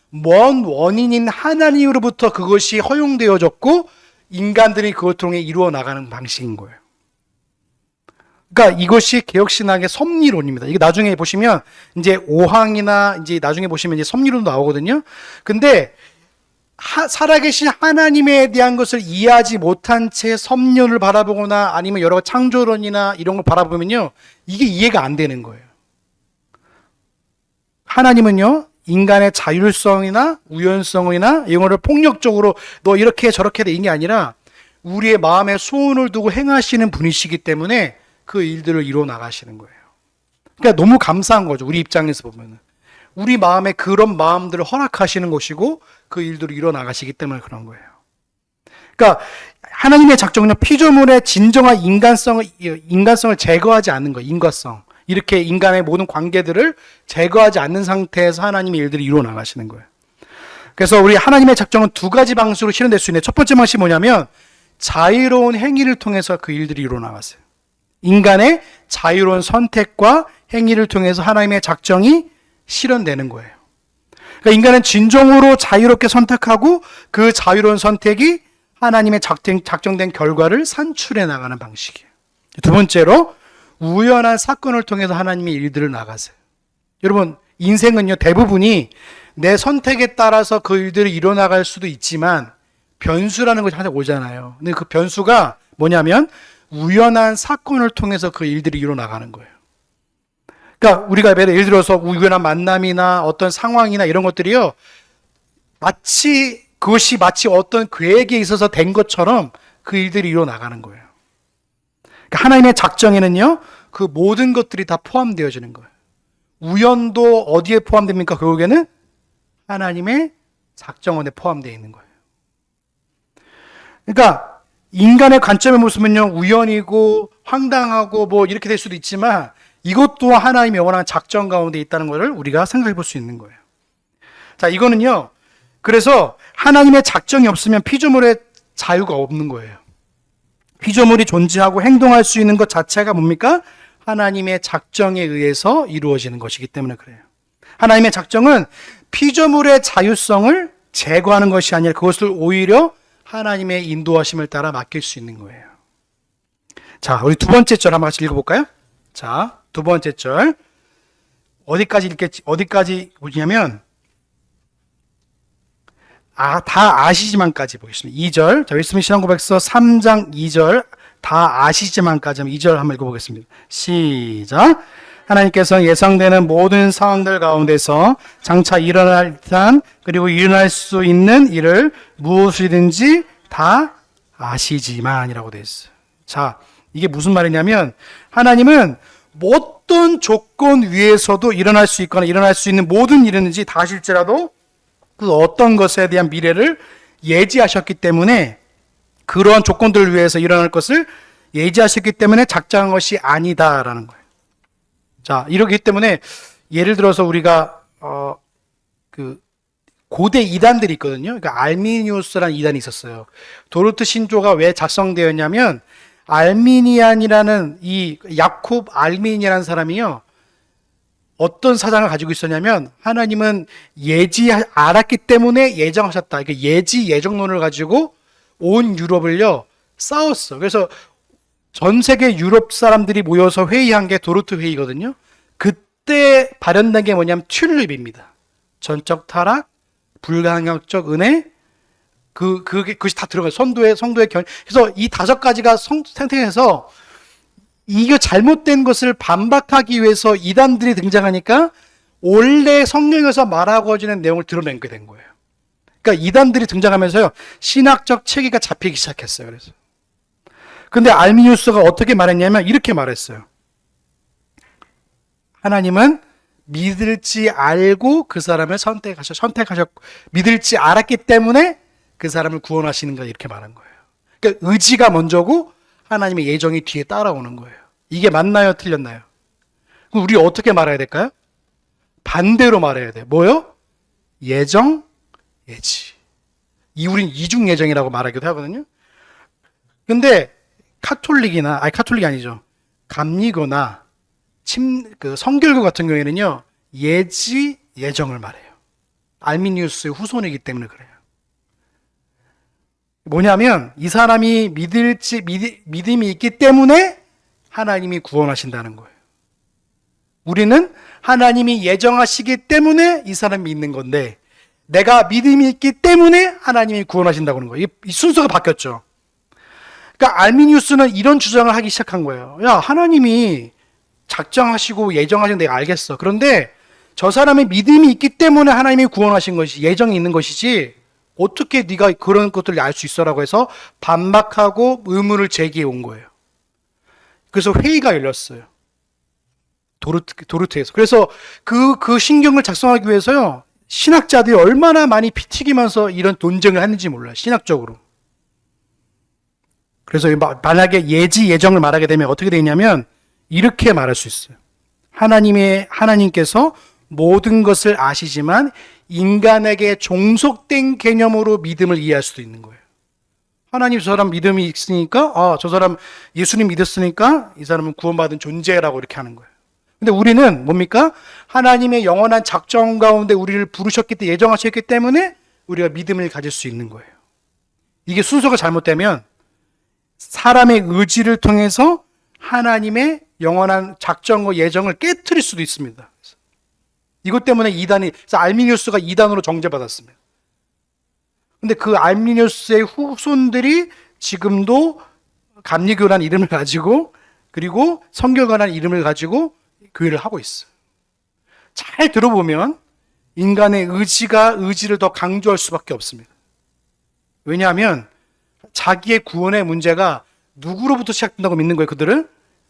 Speaker 1: 먼 원인인 하나님으로부터 그것이 허용되어졌고 인간들이 그걸 통해 이루어 나가는 방식인 거예요. 그러니까 이것이 개혁신학의 섭리론입니다. 이게 나중에 보시면 이제 5항이나 이제 나중에 보시면 이제 섭리론도 나오거든요. 근데 살아계신 하나님에 대한 것을 이해하지 못한 채 섭리론을 바라보거나 아니면 여러 창조론이나 이런 걸 바라보면요, 이게 이해가 안 되는 거예요. 하나님은요, 인간의 자율성이나 우연성이나 이런 거를 폭력적으로 너 이렇게 저렇게 돼 이게 아니라 우리의 마음에 소원을 두고 행하시는 분이시기 때문에 그 일들을 이루어 나가시는 거예요. 그러니까 너무 감사한 거죠. 우리 입장에서 보면은. 우리 마음에 그런 마음들을 허락하시는 것이고 그 일들을 이루어 나가시기 때문에 그런 거예요. 그러니까 하나님의 작정은 피조물의 진정한 인간성을 제거하지 않는 거예요. 인과성. 이렇게 인간의 모든 관계들을 제거하지 않는 상태에서 하나님의 일들을 이루어 나가시는 거예요. 그래서 우리 하나님의 작정은 두 가지 방식으로 실현될 수 있는데 첫 번째 방식이 뭐냐면 자유로운 행위를 통해서 그 일들이 이루어 나갔어요. 인간의 자유로운 선택과 행위를 통해서 하나님의 작정이 실현되는 거예요. 그러니까 인간은 진정으로 자유롭게 선택하고 그 자유로운 선택이 하나님의 작정된 결과를 산출해 나가는 방식이에요. 두 번째로 우연한 사건을 통해서 하나님의 일들을 나가세요. 여러분, 인생은요, 대부분이 내 선택에 따라서 그 일들을 이뤄나갈 수도 있지만 변수라는 것이 항상 오잖아요. 근데 그 변수가 뭐냐면 우연한 사건을 통해서 그 일들이 이뤄나가는 거예요. 그러니까 우리가 예를 들어서 우연한 만남이나 어떤 상황이나 이런 것들이요, 그것이 마치 어떤 계획에 있어서 된 것처럼 그 일들이 이뤄나가는 거예요. 그러니까 하나님의 작정에는요, 그 모든 것들이 다 포함되어지는 거예요. 우연도 어디에 포함됩니까? 결국에는 하나님의 작정원에 포함되어 있는 거예요. 그러니까 인간의 관점에 보시면요, 우연이고 황당하고 뭐 이렇게 될 수도 있지만 이것도 하나님의 영원한 작정 가운데 있다는 것을 우리가 생각해 볼 수 있는 거예요. 자, 이거는요, 그래서 하나님의 작정이 없으면 피조물의 자유가 없는 거예요. 피조물이 존재하고 행동할 수 있는 것 자체가 뭡니까? 하나님의 작정에 의해서 이루어지는 것이기 때문에 그래요. 하나님의 작정은 피조물의 자유성을 제거하는 것이 아니라 그것을 오히려 하나님의 인도하심을 따라 맡길 수 있는 거예요. 자, 우리 두 번째 절 한번 같이 읽어볼까요? 자, 두 번째 절. 어디까지 보냐면, 다 아시지만까지 보겠습니다. 2절. 자, 웨스트민스터 신앙고백서 3장 2절. 다 아시지만까지 2절 한번 읽어보겠습니다. 시작. 하나님께서 예상되는 모든 상황들 가운데서 장차 일어날 듯한 그리고 일어날 수 있는 일을 무엇이든지 다 아시지만이라고 되어 있어요. 자, 이게 무슨 말이냐면 하나님은 어떤 조건 위에서도 일어날 수 있거나 일어날 수 있는 모든 일이든지 다 아실지라도 그 어떤 것에 대한 미래를 예지하셨기 때문에 그러한 조건들을 위해서 일어날 것을 예지하셨기 때문에 작정한 것이 아니다라는 거예요. 자, 이러기 때문에 예를 들어서 우리가 고대 이단들이 있거든요. 그러니까 알미니우스라는 이단이 있었어요. 도르트 신조가 왜 작성되었냐면 알미니안이라는 이 야콥 알미니라는 사람이요, 어떤 사상을 가지고 있었냐면 하나님은 알았기 때문에 예정하셨다. 그러니까 예정론을 가지고 온 유럽을요 싸웠어. 그래서 전 세계 유럽 사람들이 모여서 회의한 게 도르트 회의거든요. 그때 발현된 게 뭐냐면 튤립입니다. 전적 타락, 불가항력적 은혜, 그것이 다 들어가요. 성도의 견. 그래서 이 5가지가 선택해서 이게 잘못된 것을 반박하기 위해서 이단들이 등장하니까 원래 성경에서 말하고 하는 내용을 드러내게 된 거예요. 그러니까 이단들이 등장하면서요, 신학적 체계가 잡히기 시작했어요. 그래서. 근데 알미니우스가 어떻게 말했냐면 이렇게 말했어요. 하나님은 믿을지 알고 그 사람을 선택하셨고 믿을지 알았기 때문에 그 사람을 구원하시는가 이렇게 말한 거예요. 그러니까 의지가 먼저고 하나님의 예정이 뒤에 따라오는 거예요. 이게 맞나요? 틀렸나요? 그럼 우리 어떻게 말해야 될까요? 반대로 말해야 돼요. 뭐요? 예정, 예지. 우린 이중 예정이라고 말하기도 하거든요. 근데 카톨릭이 아니죠. 감리교나 성결교 같은 경우에는요, 예지, 예정을 말해요. 알미니우스의 후손이기 때문에 그래요. 뭐냐면, 이 사람이 믿음이 있기 때문에 하나님이 구원하신다는 거예요. 우리는 하나님이 예정하시기 때문에 이 사람이 믿는 건데, 내가 믿음이 있기 때문에 하나님이 구원하신다고 하는 거예요. 이 순서가 바뀌었죠. 그러니까 알미니우스는 이런 주장을 하기 시작한 거예요. 야, 하나님이 작정하시고 예정하신 내가 알겠어. 그런데 저 사람의 믿음이 있기 때문에 하나님이 구원하신 것이 예정이 있는 것이지 어떻게 네가 그런 것들을 알 수 있어라고 해서 반박하고 의문을 제기해 온 거예요. 그래서 회의가 열렸어요. 도르트에서. 그래서 그 신경을 작성하기 위해서요, 신학자들이 얼마나 많이 피 튀기면서 이런 논쟁을 했는지 몰라요. 신학적으로. 그래서 만약에 예정을 말하게 되면 어떻게 되냐면 이렇게 말할 수 있어요. 하나님께서 모든 것을 아시지만 인간에게 종속된 개념으로 믿음을 이해할 수도 있는 거예요. 하나님 저 사람 믿음이 있으니까, 저 사람 예수님 믿었으니까 이 사람은 구원받은 존재라고 이렇게 하는 거예요. 근데 우리는 뭡니까? 하나님의 영원한 작정 가운데 우리를 부르셨기 때문에, 예정하셨기 때문에 우리가 믿음을 가질 수 있는 거예요. 이게 순서가 잘못되면 사람의 의지를 통해서 하나님의 영원한 작정과 예정을 깨트릴 수도 있습니다. 이것 때문에 그래서 알미니우스가 이단으로 정죄받았습니다. 근데 그 알미니우스의 후손들이 지금도 감리교라는 이름을 가지고, 그리고 성결교라는 이름을 가지고 교회를 하고 있어요. 잘 들어보면 인간의 의지를 더 강조할 수밖에 없습니다. 왜냐하면 자기의 구원의 문제가 누구로부터 시작된다고 믿는 거예요? 그들은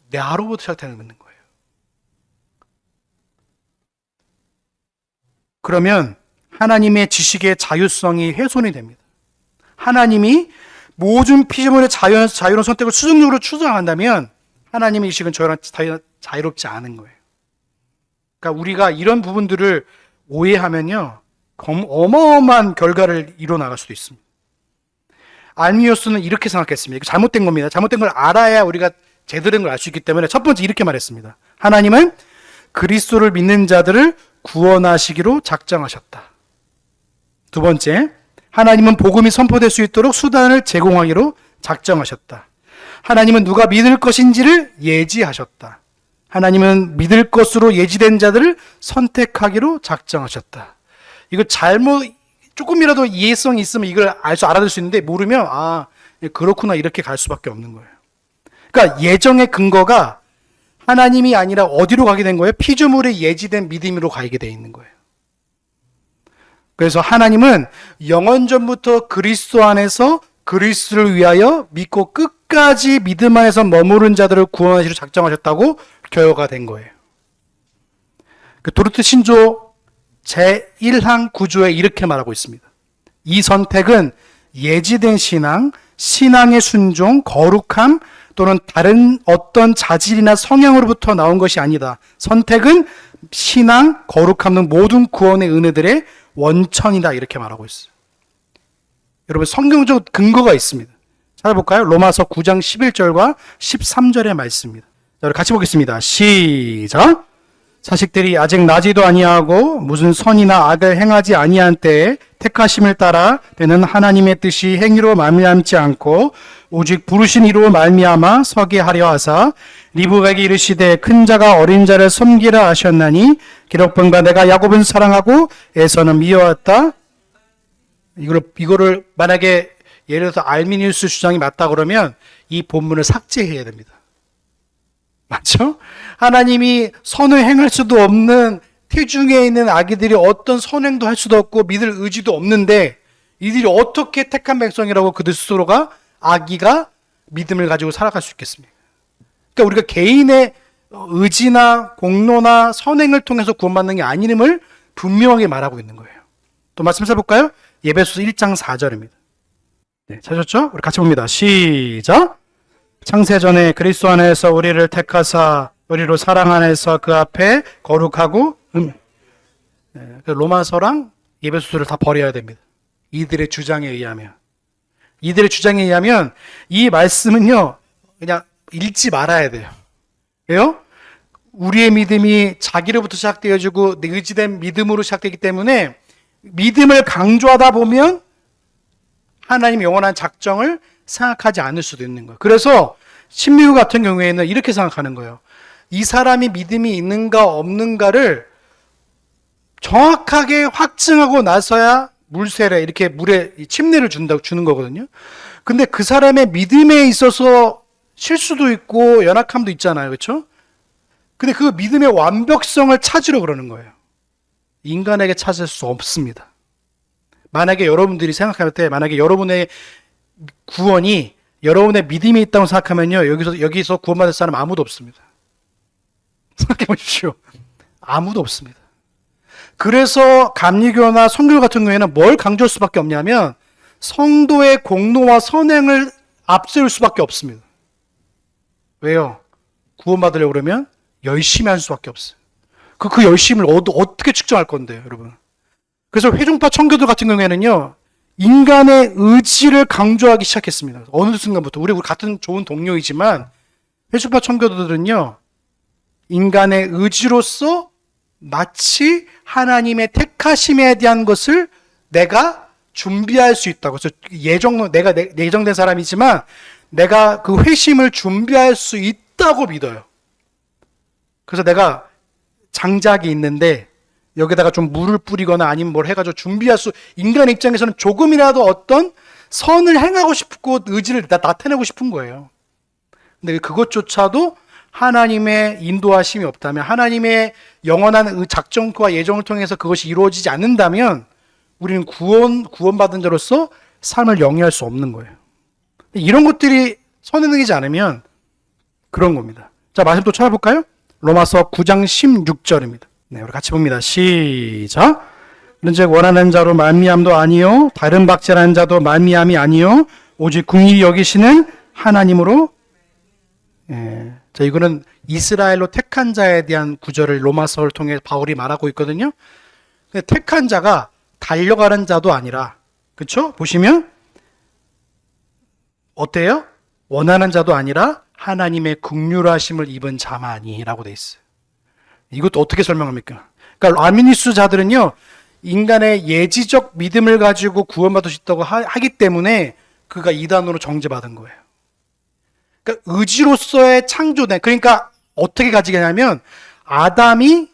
Speaker 1: 나로부터 시작된다고 믿는 거예요. 그러면 하나님의 지식의 자유성이 훼손이 됩니다. 하나님이 모든 피조물의 자유로운 선택을 수동적으로 추정한다면 하나님의 지식은 자유롭지 않은 거예요. 그러니까 우리가 이런 부분들을 오해하면요, 어마어마한 결과를 이뤄나갈 수도 있습니다. 알미니우스는 이렇게 생각했습니다. 이거 잘못된 겁니다. 잘못된 걸 알아야 우리가 제대로 된 걸 알 수 있기 때문에 첫 번째 이렇게 말했습니다. 하나님은 그리스도를 믿는 자들을 구원하시기로 작정하셨다. 두 번째, 하나님은 복음이 선포될 수 있도록 수단을 제공하기로 작정하셨다. 하나님은 누가 믿을 것인지를 예지하셨다. 하나님은 믿을 것으로 예지된 자들을 선택하기로 작정하셨다. 이거 조금이라도 이해성이 있으면 이걸 알아들 수 있는데 모르면 그렇구나 이렇게 갈 수밖에 없는 거예요. 그러니까 예정의 근거가 하나님이 아니라 어디로 가게 된 거예요? 피조물의 예지된 믿음으로 가게 돼 있는 거예요. 그래서 하나님은 영원전부터 그리스도 안에서 그리스도를 위하여 믿고 끝까지 믿음 안에서 머무른 자들을 구원하시기로 작정하셨다고 교요가 된 거예요. 그 도르트 신조 제1항 9조에 이렇게 말하고 있습니다. 이 선택은 예지된 신앙의 순종, 거룩함 또는 다른 어떤 자질이나 성향으로부터 나온 것이 아니다. 선택은 신앙, 거룩함 등 모든 구원의 은혜들의 원천이다. 이렇게 말하고 있어요. 여러분 성경적 근거가 있습니다. 찾아볼까요? 로마서 9장 11절과 13절의 말씀입니다. 자, 같이 보겠습니다. 시작! 자식들이 아직 나지도 아니하고 무슨 선이나 악을 행하지 아니한 때에 택하심을 따라 되는 하나님의 뜻이 행위로 말미암지 않고 오직 부르신 이로 말미암아 서게 하려 하사 리브에게 이르시되 큰 자가 어린 자를 섬기라 하셨나니 기록본 바 내가 야곱은 사랑하고 에서는 미워했다. 이거를 만약에 예를 들어서 알미니우스 주장이 맞다 그러면 이 본문을 삭제해야 됩니다. 맞죠? 하나님이 선을 행할 수도 없는 태중에 있는 아기들이 어떤 선행도 할 수도 없고 믿을 의지도 없는데 이들이 어떻게 택한 백성이라고 그들 스스로가 아기가 믿음을 가지고 살아갈 수 있겠습니까? 그러니까 우리가 개인의 의지나 공로나 선행을 통해서 구원받는 게 아님을 분명하게 말하고 있는 거예요. 또 말씀 해볼까요? 에베소서 1장 4절입니다. 네, 찾았죠? 우리 같이 봅니다. 시작. 창세전에 그리스도 안에서 우리를 택하사 우리로 사랑 안에서 그 앞에 거룩하고 로마서랑 에베소서를 다 버려야 됩니다. 이들의 주장에 의하면 이 말씀은요 그냥 읽지 말아야 돼요. 왜요? 우리의 믿음이 자기로부터 시작되어지고 의지된 믿음으로 시작되기 때문에 믿음을 강조하다 보면 하나님의 영원한 작정을 생각하지 않을 수도 있는 거예요. 그래서 신미후 같은 경우에는 이렇게 생각하는 거예요. 이 사람이 믿음이 있는가 없는가를 정확하게 확증하고 나서야 물세례 이렇게 물에 침례를 주는 거거든요. 근데 그 사람의 믿음에 있어서 실수도 있고 연약함도 있잖아요. 그렇죠? 근데 그 믿음의 완벽성을 찾으려 그러는 거예요. 인간에게 찾을 수 없습니다. 만약에 여러분들이 생각할 때 만약에 여러분의 구원이 여러분의 믿음이 있다고 생각하면요. 여기서 구원받을 사람 아무도 없습니다. 생각해 보십시오. 아무도 없습니다. 그래서 감리교나 선교 같은 경우에는 뭘 강조할 수밖에 없냐면 성도의 공로와 선행을 앞세울 수밖에 없습니다. 왜요? 구원받으려고 그러면 열심히 할 수밖에 없어요. 그 열심을 어떻게 측정할 건데요, 여러분? 그래서 회중파 청교도 같은 경우에는요, 인간의 의지를 강조하기 시작했습니다. 어느 순간부터. 우리 같은 좋은 동료이지만, 회중파 청교도들은요, 인간의 의지로서 마치 하나님의 택하심에 대한 것을 내가 준비할 수 있다고. 그래서 내가 예정된 사람이지만, 내가 그 회심을 준비할 수 있다고 믿어요. 그래서 내가 장작이 있는데 여기다가 좀 물을 뿌리거나 아니면 뭘 해가지고 인간의 입장에서는 조금이라도 어떤 선을 행하고 싶고 의지를 나타내고 싶은 거예요. 근데 그것조차도 하나님의 인도하심이 없다면, 하나님의 영원한 작정과 예정을 통해서 그것이 이루어지지 않는다면 우리는 구원받은 자로서 삶을 영위할 수 없는 거예요. 이런 것들이 선행되지 않으면 그런 겁니다. 자, 말씀 또 찾아볼까요? 로마서 9장 16절입니다. 네, 우리 같이 봅니다. 시작. 그런즉 원하는 자로 말미암도 아니요 다른 박제라는 자도 말미암이 아니요 오직 궁일이 여기시는 하나님으로. 자, 이거는 이스라엘로 택한 자에 대한 구절을 로마서를 통해 바울이 말하고 있거든요. 근데 택한 자가 달려가는 자도 아니라, 그렇죠? 보시면 어때요? 원하는 자도 아니라 하나님의 긍휼하심을 입은 자만이라고 돼 있어요. 이것도 어떻게 설명합니까? 그러니까 아미니스 자들은요, 인간의 예지적 믿음을 가지고 구원받을 수 있다고 하기 때문에 그가 이단으로 정죄받은 거예요. 그러니까 의지로서의 창조된, 그러니까 어떻게 가지냐면 아담은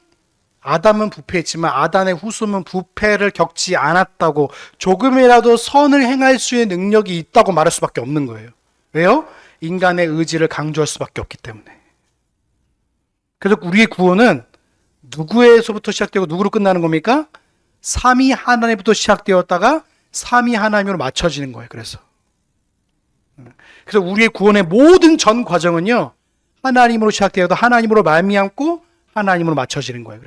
Speaker 1: 부패했지만 아담의 후손은 부패를 겪지 않았다고, 조금이라도 선을 행할 수 있는 능력이 있다고 말할 수밖에 없는 거예요. 왜요? 인간의 의지를 강조할 수밖에 없기 때문에. 그래서 우리의 구원은 누구에서부터 시작되고 누구로 끝나는 겁니까? 삼위 하나님부터 시작되었다가 삼위 하나님으로 맞춰지는 거예요. 그래서 우리의 구원의 모든 전 과정은요, 하나님으로 시작되어도 하나님으로 말미암고 하나님으로 맞춰지는 거예요.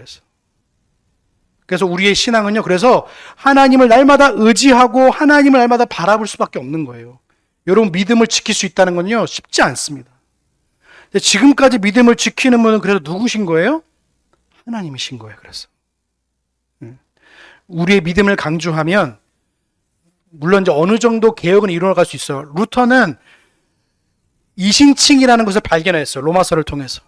Speaker 1: 그래서 우리의 신앙은요, 그래서 하나님을 날마다 의지하고 하나님을 날마다 바라볼 수밖에 없는 거예요. 여러분, 믿음을 지킬 수 있다는 건요, 쉽지 않습니다. 지금까지 믿음을 지키는 분은 그래도 누구신 거예요? 하나님이신 거예요. 그래서 우리의 믿음을 강조하면 물론 이제 어느 정도 개혁은 이루어갈 수 있어요. 루터는 이신칭이라는 것을 발견했어요. 로마서를 통해서.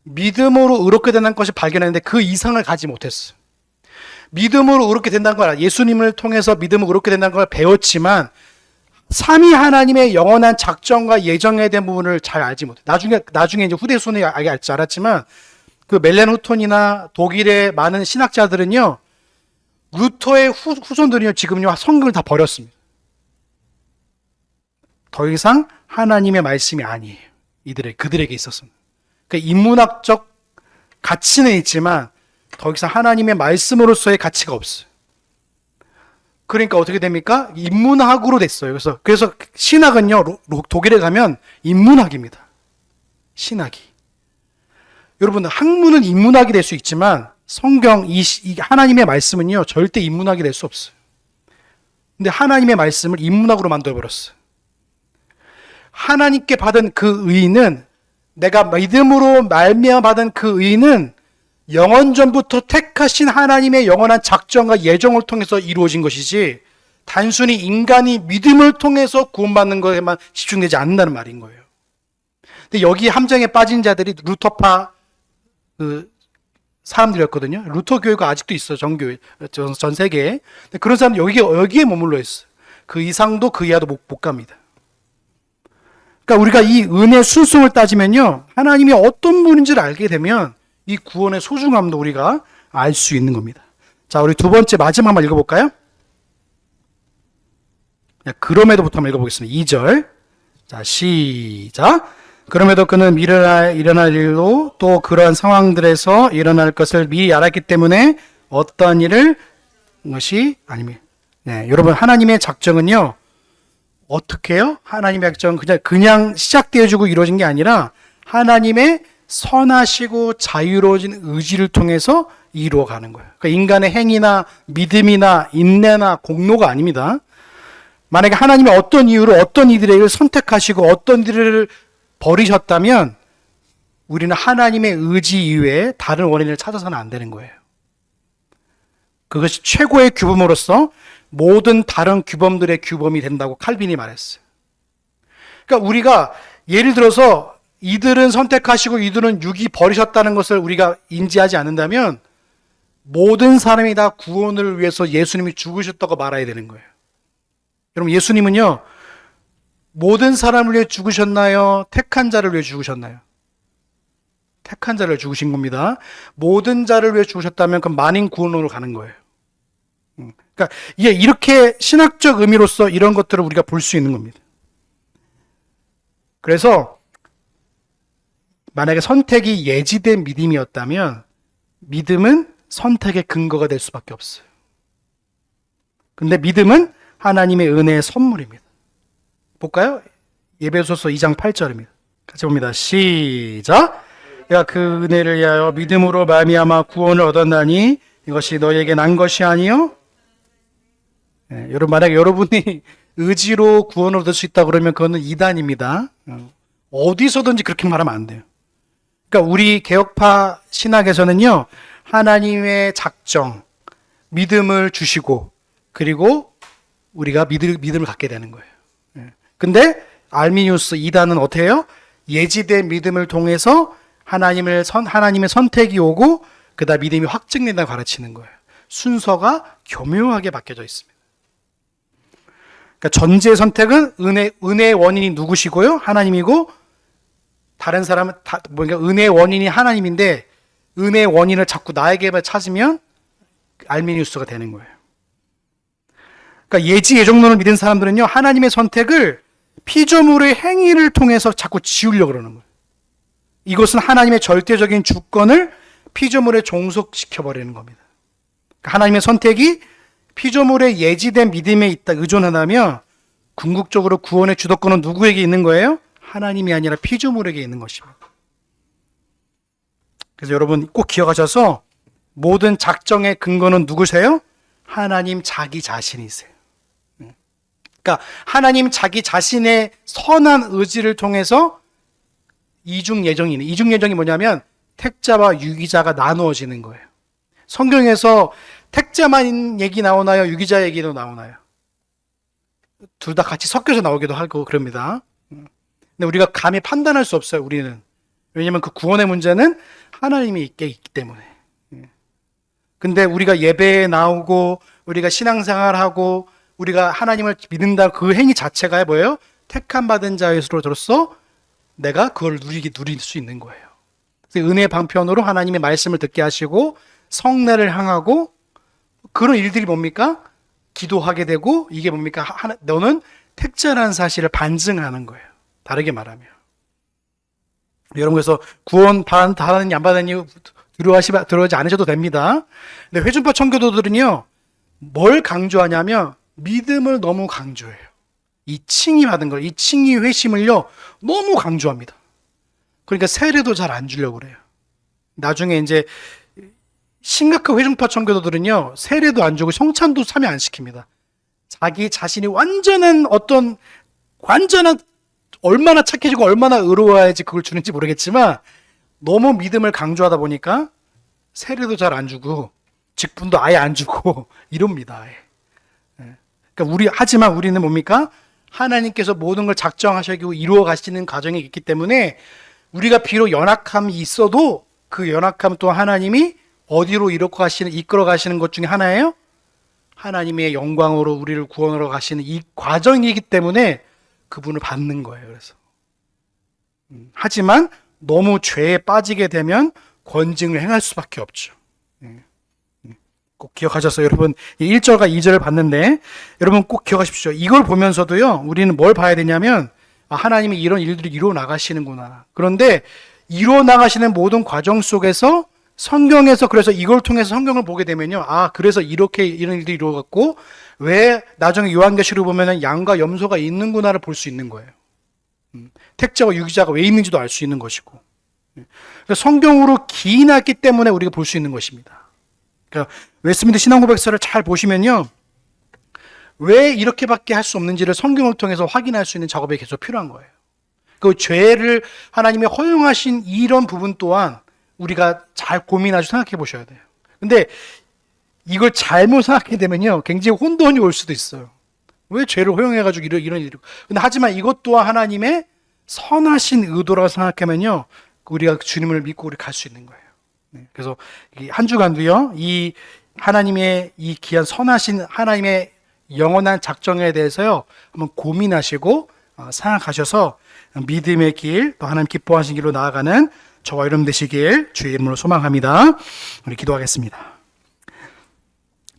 Speaker 1: 믿음으로 의롭게 된다는 것을 발견했는데 그 이상을 가지 못했어요. 믿음으로 의롭게 된다는 걸, 예수님을 통해서 믿음으로 의롭게 된다는 걸 배웠지만 삼위 하나님의 영원한 작정과 예정에 대한 부분을 잘 알지 못해. 나중에 이제 후대손이 알았지만 그 멜렌 후톤이나 독일의 많은 신학자들은요, 루터의 후손들이요, 지금요, 성경을 다 버렸습니다. 더 이상 하나님의 말씀이 아니에요. 그들에게 있어서는. 그러니까 인문학적 가치는 있지만 더 이상 하나님의 말씀으로서의 가치가 없어요. 그러니까 어떻게 됩니까? 인문학으로 됐어요. 그래서 신학은요, 독일에 가면 인문학입니다. 신학이. 여러분, 학문은 인문학이 될 수 있지만 성경, 이 하나님의 말씀은요, 절대 인문학이 될 수 없어요. 근데 하나님의 말씀을 인문학으로 만들어버렸어요. 하나님께 받은 그 의는, 내가 믿음으로 말미암아 받은 그 의는 영원전부터 택하신 하나님의 영원한 작정과 예정을 통해서 이루어진 것이지, 단순히 인간이 믿음을 통해서 구원받는 것에만 집중되지 않는다는 말인 거예요. 근데 여기 함정에 빠진 자들이 루터파 사람들이었거든요. 루터 교회가 아직도 있어요. 전교회, 전 세계에. 그런 사람 여기에 머물러 있어요. 그 이상도 그 이하도 못 갑니다. 그러니까 우리가 이 은혜의 순수성을 따지면요, 하나님이 어떤 분인지를 알게 되면 이 구원의 소중함도 우리가 알 수 있는 겁니다. 자, 우리 두 번째 마지막 한번 읽어볼까요? 그럼에도부터 한번 읽어보겠습니다. 2절. 자, 시작. 그럼에도 그는 일어날 일로 또 그러한 상황들에서 일어날 것을 미리 알았기 때문에 어떤 일을 것이 아닙니다. 네, 여러분, 하나님의 작정은요, 어떻게 해요? 하나님의 작정은 그냥 시작되어지고 이루어진 게 아니라 하나님의 선하시고 자유로워진 의지를 통해서 이루어가는 거예요. 그러니까 인간의 행위나 믿음이나 인내나 공로가 아닙니다. 만약에 하나님이 어떤 이유로 어떤 이들을 선택하시고 어떤 이들을 버리셨다면 우리는 하나님의 의지 이외에 다른 원인을 찾아서는 안 되는 거예요. 그것이 최고의 규범으로서 모든 다른 규범들의 규범이 된다고 칼빈이 말했어요. 그러니까 우리가 예를 들어서 이들은 선택하시고 이들은 육이 버리셨다는 것을 우리가 인지하지 않는다면 모든 사람이 다 구원을 위해서 예수님이 죽으셨다고 말해야 되는 거예요. 여러분, 예수님은요, 모든 사람을 위해 죽으셨나요? 택한 자를 위해 죽으셨나요? 택한 자를 죽으신 겁니다. 모든 자를 위해 죽으셨다면 그 만인 구원으로 가는 거예요. 그러니까 이게 이렇게 신학적 의미로서 이런 것들을 우리가 볼 수 있는 겁니다. 그래서 만약에 선택이 예지된 믿음이었다면 믿음은 선택의 근거가 될 수밖에 없어요. 근데 믿음은 하나님의 은혜의 선물입니다. 볼까요? 에베소서 2장 8절입니다. 같이 봅니다. 시작. 야, 그 은혜를 위하여 믿음으로 말미암아 구원을 얻었나니 이것이 너에게 난 것이 아니요. 네, 여러분, 만약에 여러분이 의지로 구원을 얻을 수 있다 그러면 그거는 이단입니다. 어디서든지 그렇게 말하면 안 돼요. 그러니까 우리 개혁파 신학에서는요, 하나님의 작정, 믿음을 주시고 그리고 우리가 믿음을 갖게 되는 거예요. 근데 알미니우스 이단은 어떻게 해요? 예지된 믿음을 통해서 하나님의 선택이 오고 그다음 믿음이 확증된다고 가르치는 거예요. 순서가 교묘하게 바뀌어져 있습니다. 그러니까 전제의 선택은 은혜의 원인이 누구시고요? 하나님이고, 다른 사람은 은혜의 원인이 하나님인데 은혜의 원인을 자꾸 나에게만 찾으면 알미니우스가 되는 거예요. 그러니까 예지예정론을 믿은 사람들은요, 하나님의 선택을 피조물의 행위를 통해서 자꾸 지우려고 그러는 거예요. 이것은 하나님의 절대적인 주권을 피조물에 종속시켜버리는 겁니다. 그러니까 하나님의 선택이 피조물의 예지된 믿음에 있다 의존하다면 궁극적으로 구원의 주도권은 누구에게 있는 거예요? 하나님이 아니라 피조물에게 있는 것입니다. 그래서 여러분 꼭 기억하셔서 모든 작정의 근거는 누구세요? 하나님 자기 자신이세요. 그러니까 하나님 자기 자신의 선한 의지를 통해서 이중 예정이 있는, 이중 예정이 뭐냐면 택자와 유기자가 나누어지는 거예요. 성경에서 택자만 얘기 나오나요? 유기자 얘기도 나오나요? 둘 다 같이 섞여서 나오기도 하고 그럽니다. 근데 우리가 감히 판단할 수 없어요, 우리는. 왜냐하면 그 구원의 문제는 하나님이 있기 때문에. 근데 우리가 예배에 나오고 우리가 신앙생활하고 우리가 하나님을 믿는다, 그 행위 자체가 뭐예요? 택함 받은 자로서 내가 그걸 누릴 수 있는 거예요. 그래서 은혜의 방편으로 하나님의 말씀을 듣게 하시고 성례를 향하고 그런 일들이 뭡니까? 기도하게 되고, 이게 뭡니까? 너는 택자라는 사실을 반증하는 거예요. 다르게 말하면. 여러분, 그래서 구원 받았느냐 안 받았느냐 두려워하지 않으셔도 됩니다. 근데 회중파 청교도들은요, 뭘 강조하냐면 믿음을 너무 강조해요. 이 칭의 받은 걸, 이 칭의 회심을요 너무 강조합니다. 그러니까 세례도 잘 안 주려고 그래요. 나중에 이제 심각한 회중파 청교도들은요 세례도 안 주고 성찬도 참여 안 시킵니다. 자기 자신이 완전한 얼마나 착해지고 얼마나 의로워야지 그걸 주는지 모르겠지만 너무 믿음을 강조하다 보니까 세례도 잘 안 주고 직분도 아예 안 주고 이럽니다. 그러니까 하지만 우리는 뭡니까? 하나님께서 모든 걸 작정하시고 이루어 가시는 과정이 있기 때문에 우리가 비록 연약함이 있어도 그 연약함 또 하나님이 어디로 이끌어 가시는 것 중에 하나예요? 하나님의 영광으로 우리를 구원하러 가시는 이 과정이기 때문에 그분을 받는 거예요. 그래서 하지만 너무 죄에 빠지게 되면 권징을 행할 수밖에 없죠. 꼭 기억하셔서 여러분 1절과 2절을 봤는데 여러분 꼭 기억하십시오. 이걸 보면서도요 우리는 뭘 봐야 되냐면 하나님이 이런 일들을 이루어 나가시는구나. 그런데 이루어 나가시는 모든 과정 속에서 성경에서 그래서 이걸 통해서 성경을 보게 되면요 그래서 이렇게 이런 일들이 이루어졌고 왜 나중에 요한계시록 보면은 양과 염소가 있는구나를 볼 수 있는 거예요. 택자와 유기자가 왜 있는지도 알 수 있는 것이고 성경으로 기인했기 때문에 우리가 볼 수 있는 것입니다. 그러니까 웨스트민스터 신앙고백서를 잘 보시면요 왜 이렇게밖에 할 수 없는지를 성경을 통해서 확인할 수 있는 작업이 계속 필요한 거예요. 그 죄를 하나님이 허용하신 이런 부분 또한 우리가 잘 고민하고 생각해 보셔야 돼요. 근데 이걸 잘못 생각하게 되면요 굉장히 혼돈이 올 수도 있어요. 왜 죄를 허용해가지고 이런 일이. 근데 하지만 이것 또한 하나님의 선하신 의도라고 생각하면요 우리가 주님을 믿고 우리 갈 수 있는 거예요. 그래서 한 주간도요 이 하나님의 이 귀한 선하신 하나님의 영원한 작정에 대해서요 한번 고민하시고 생각하셔서 믿음의 길 또 하나님 기뻐하신 길로 나아가는 저와 여러분 되시길 주의 이름으로 소망합니다. 우리 기도하겠습니다.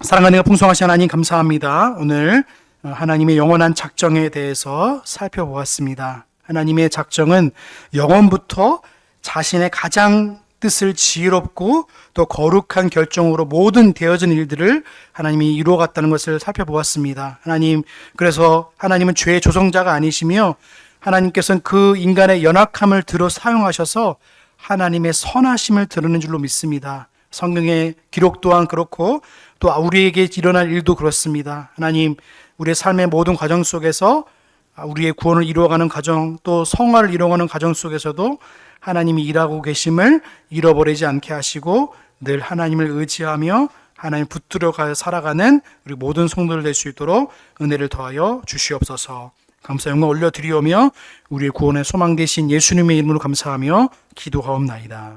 Speaker 1: 사랑하는 풍성하신 하나님 감사합니다. 오늘 하나님의 영원한 작정에 대해서 살펴보았습니다. 하나님의 작정은 영원부터 자신의 가장 뜻을 지혜롭고 또 거룩한 결정으로 모든 되어진 일들을 하나님이 이루어갔다는 것을 살펴보았습니다. 하나님, 그래서 하나님은 죄의 조성자가 아니시며 하나님께서는 그 인간의 연약함을 들어 사용하셔서 하나님의 선하심을 드러내는 줄로 믿습니다. 성경의 기록 또한 그렇고 또 우리에게 일어날 일도 그렇습니다. 하나님, 우리의 삶의 모든 과정 속에서 우리의 구원을 이루어가는 과정 또 성화를 이루어가는 과정 속에서도 하나님이 일하고 계심을 잃어버리지 않게 하시고 늘 하나님을 의지하며 하나님 붙들어 살아가는 우리 모든 성도들 될 수 있도록 은혜를 더하여 주시옵소서. 감사 영광 올려드리오며 우리의 구원의 소망 되신 예수님의 이름으로 감사하며 기도하옵나이다.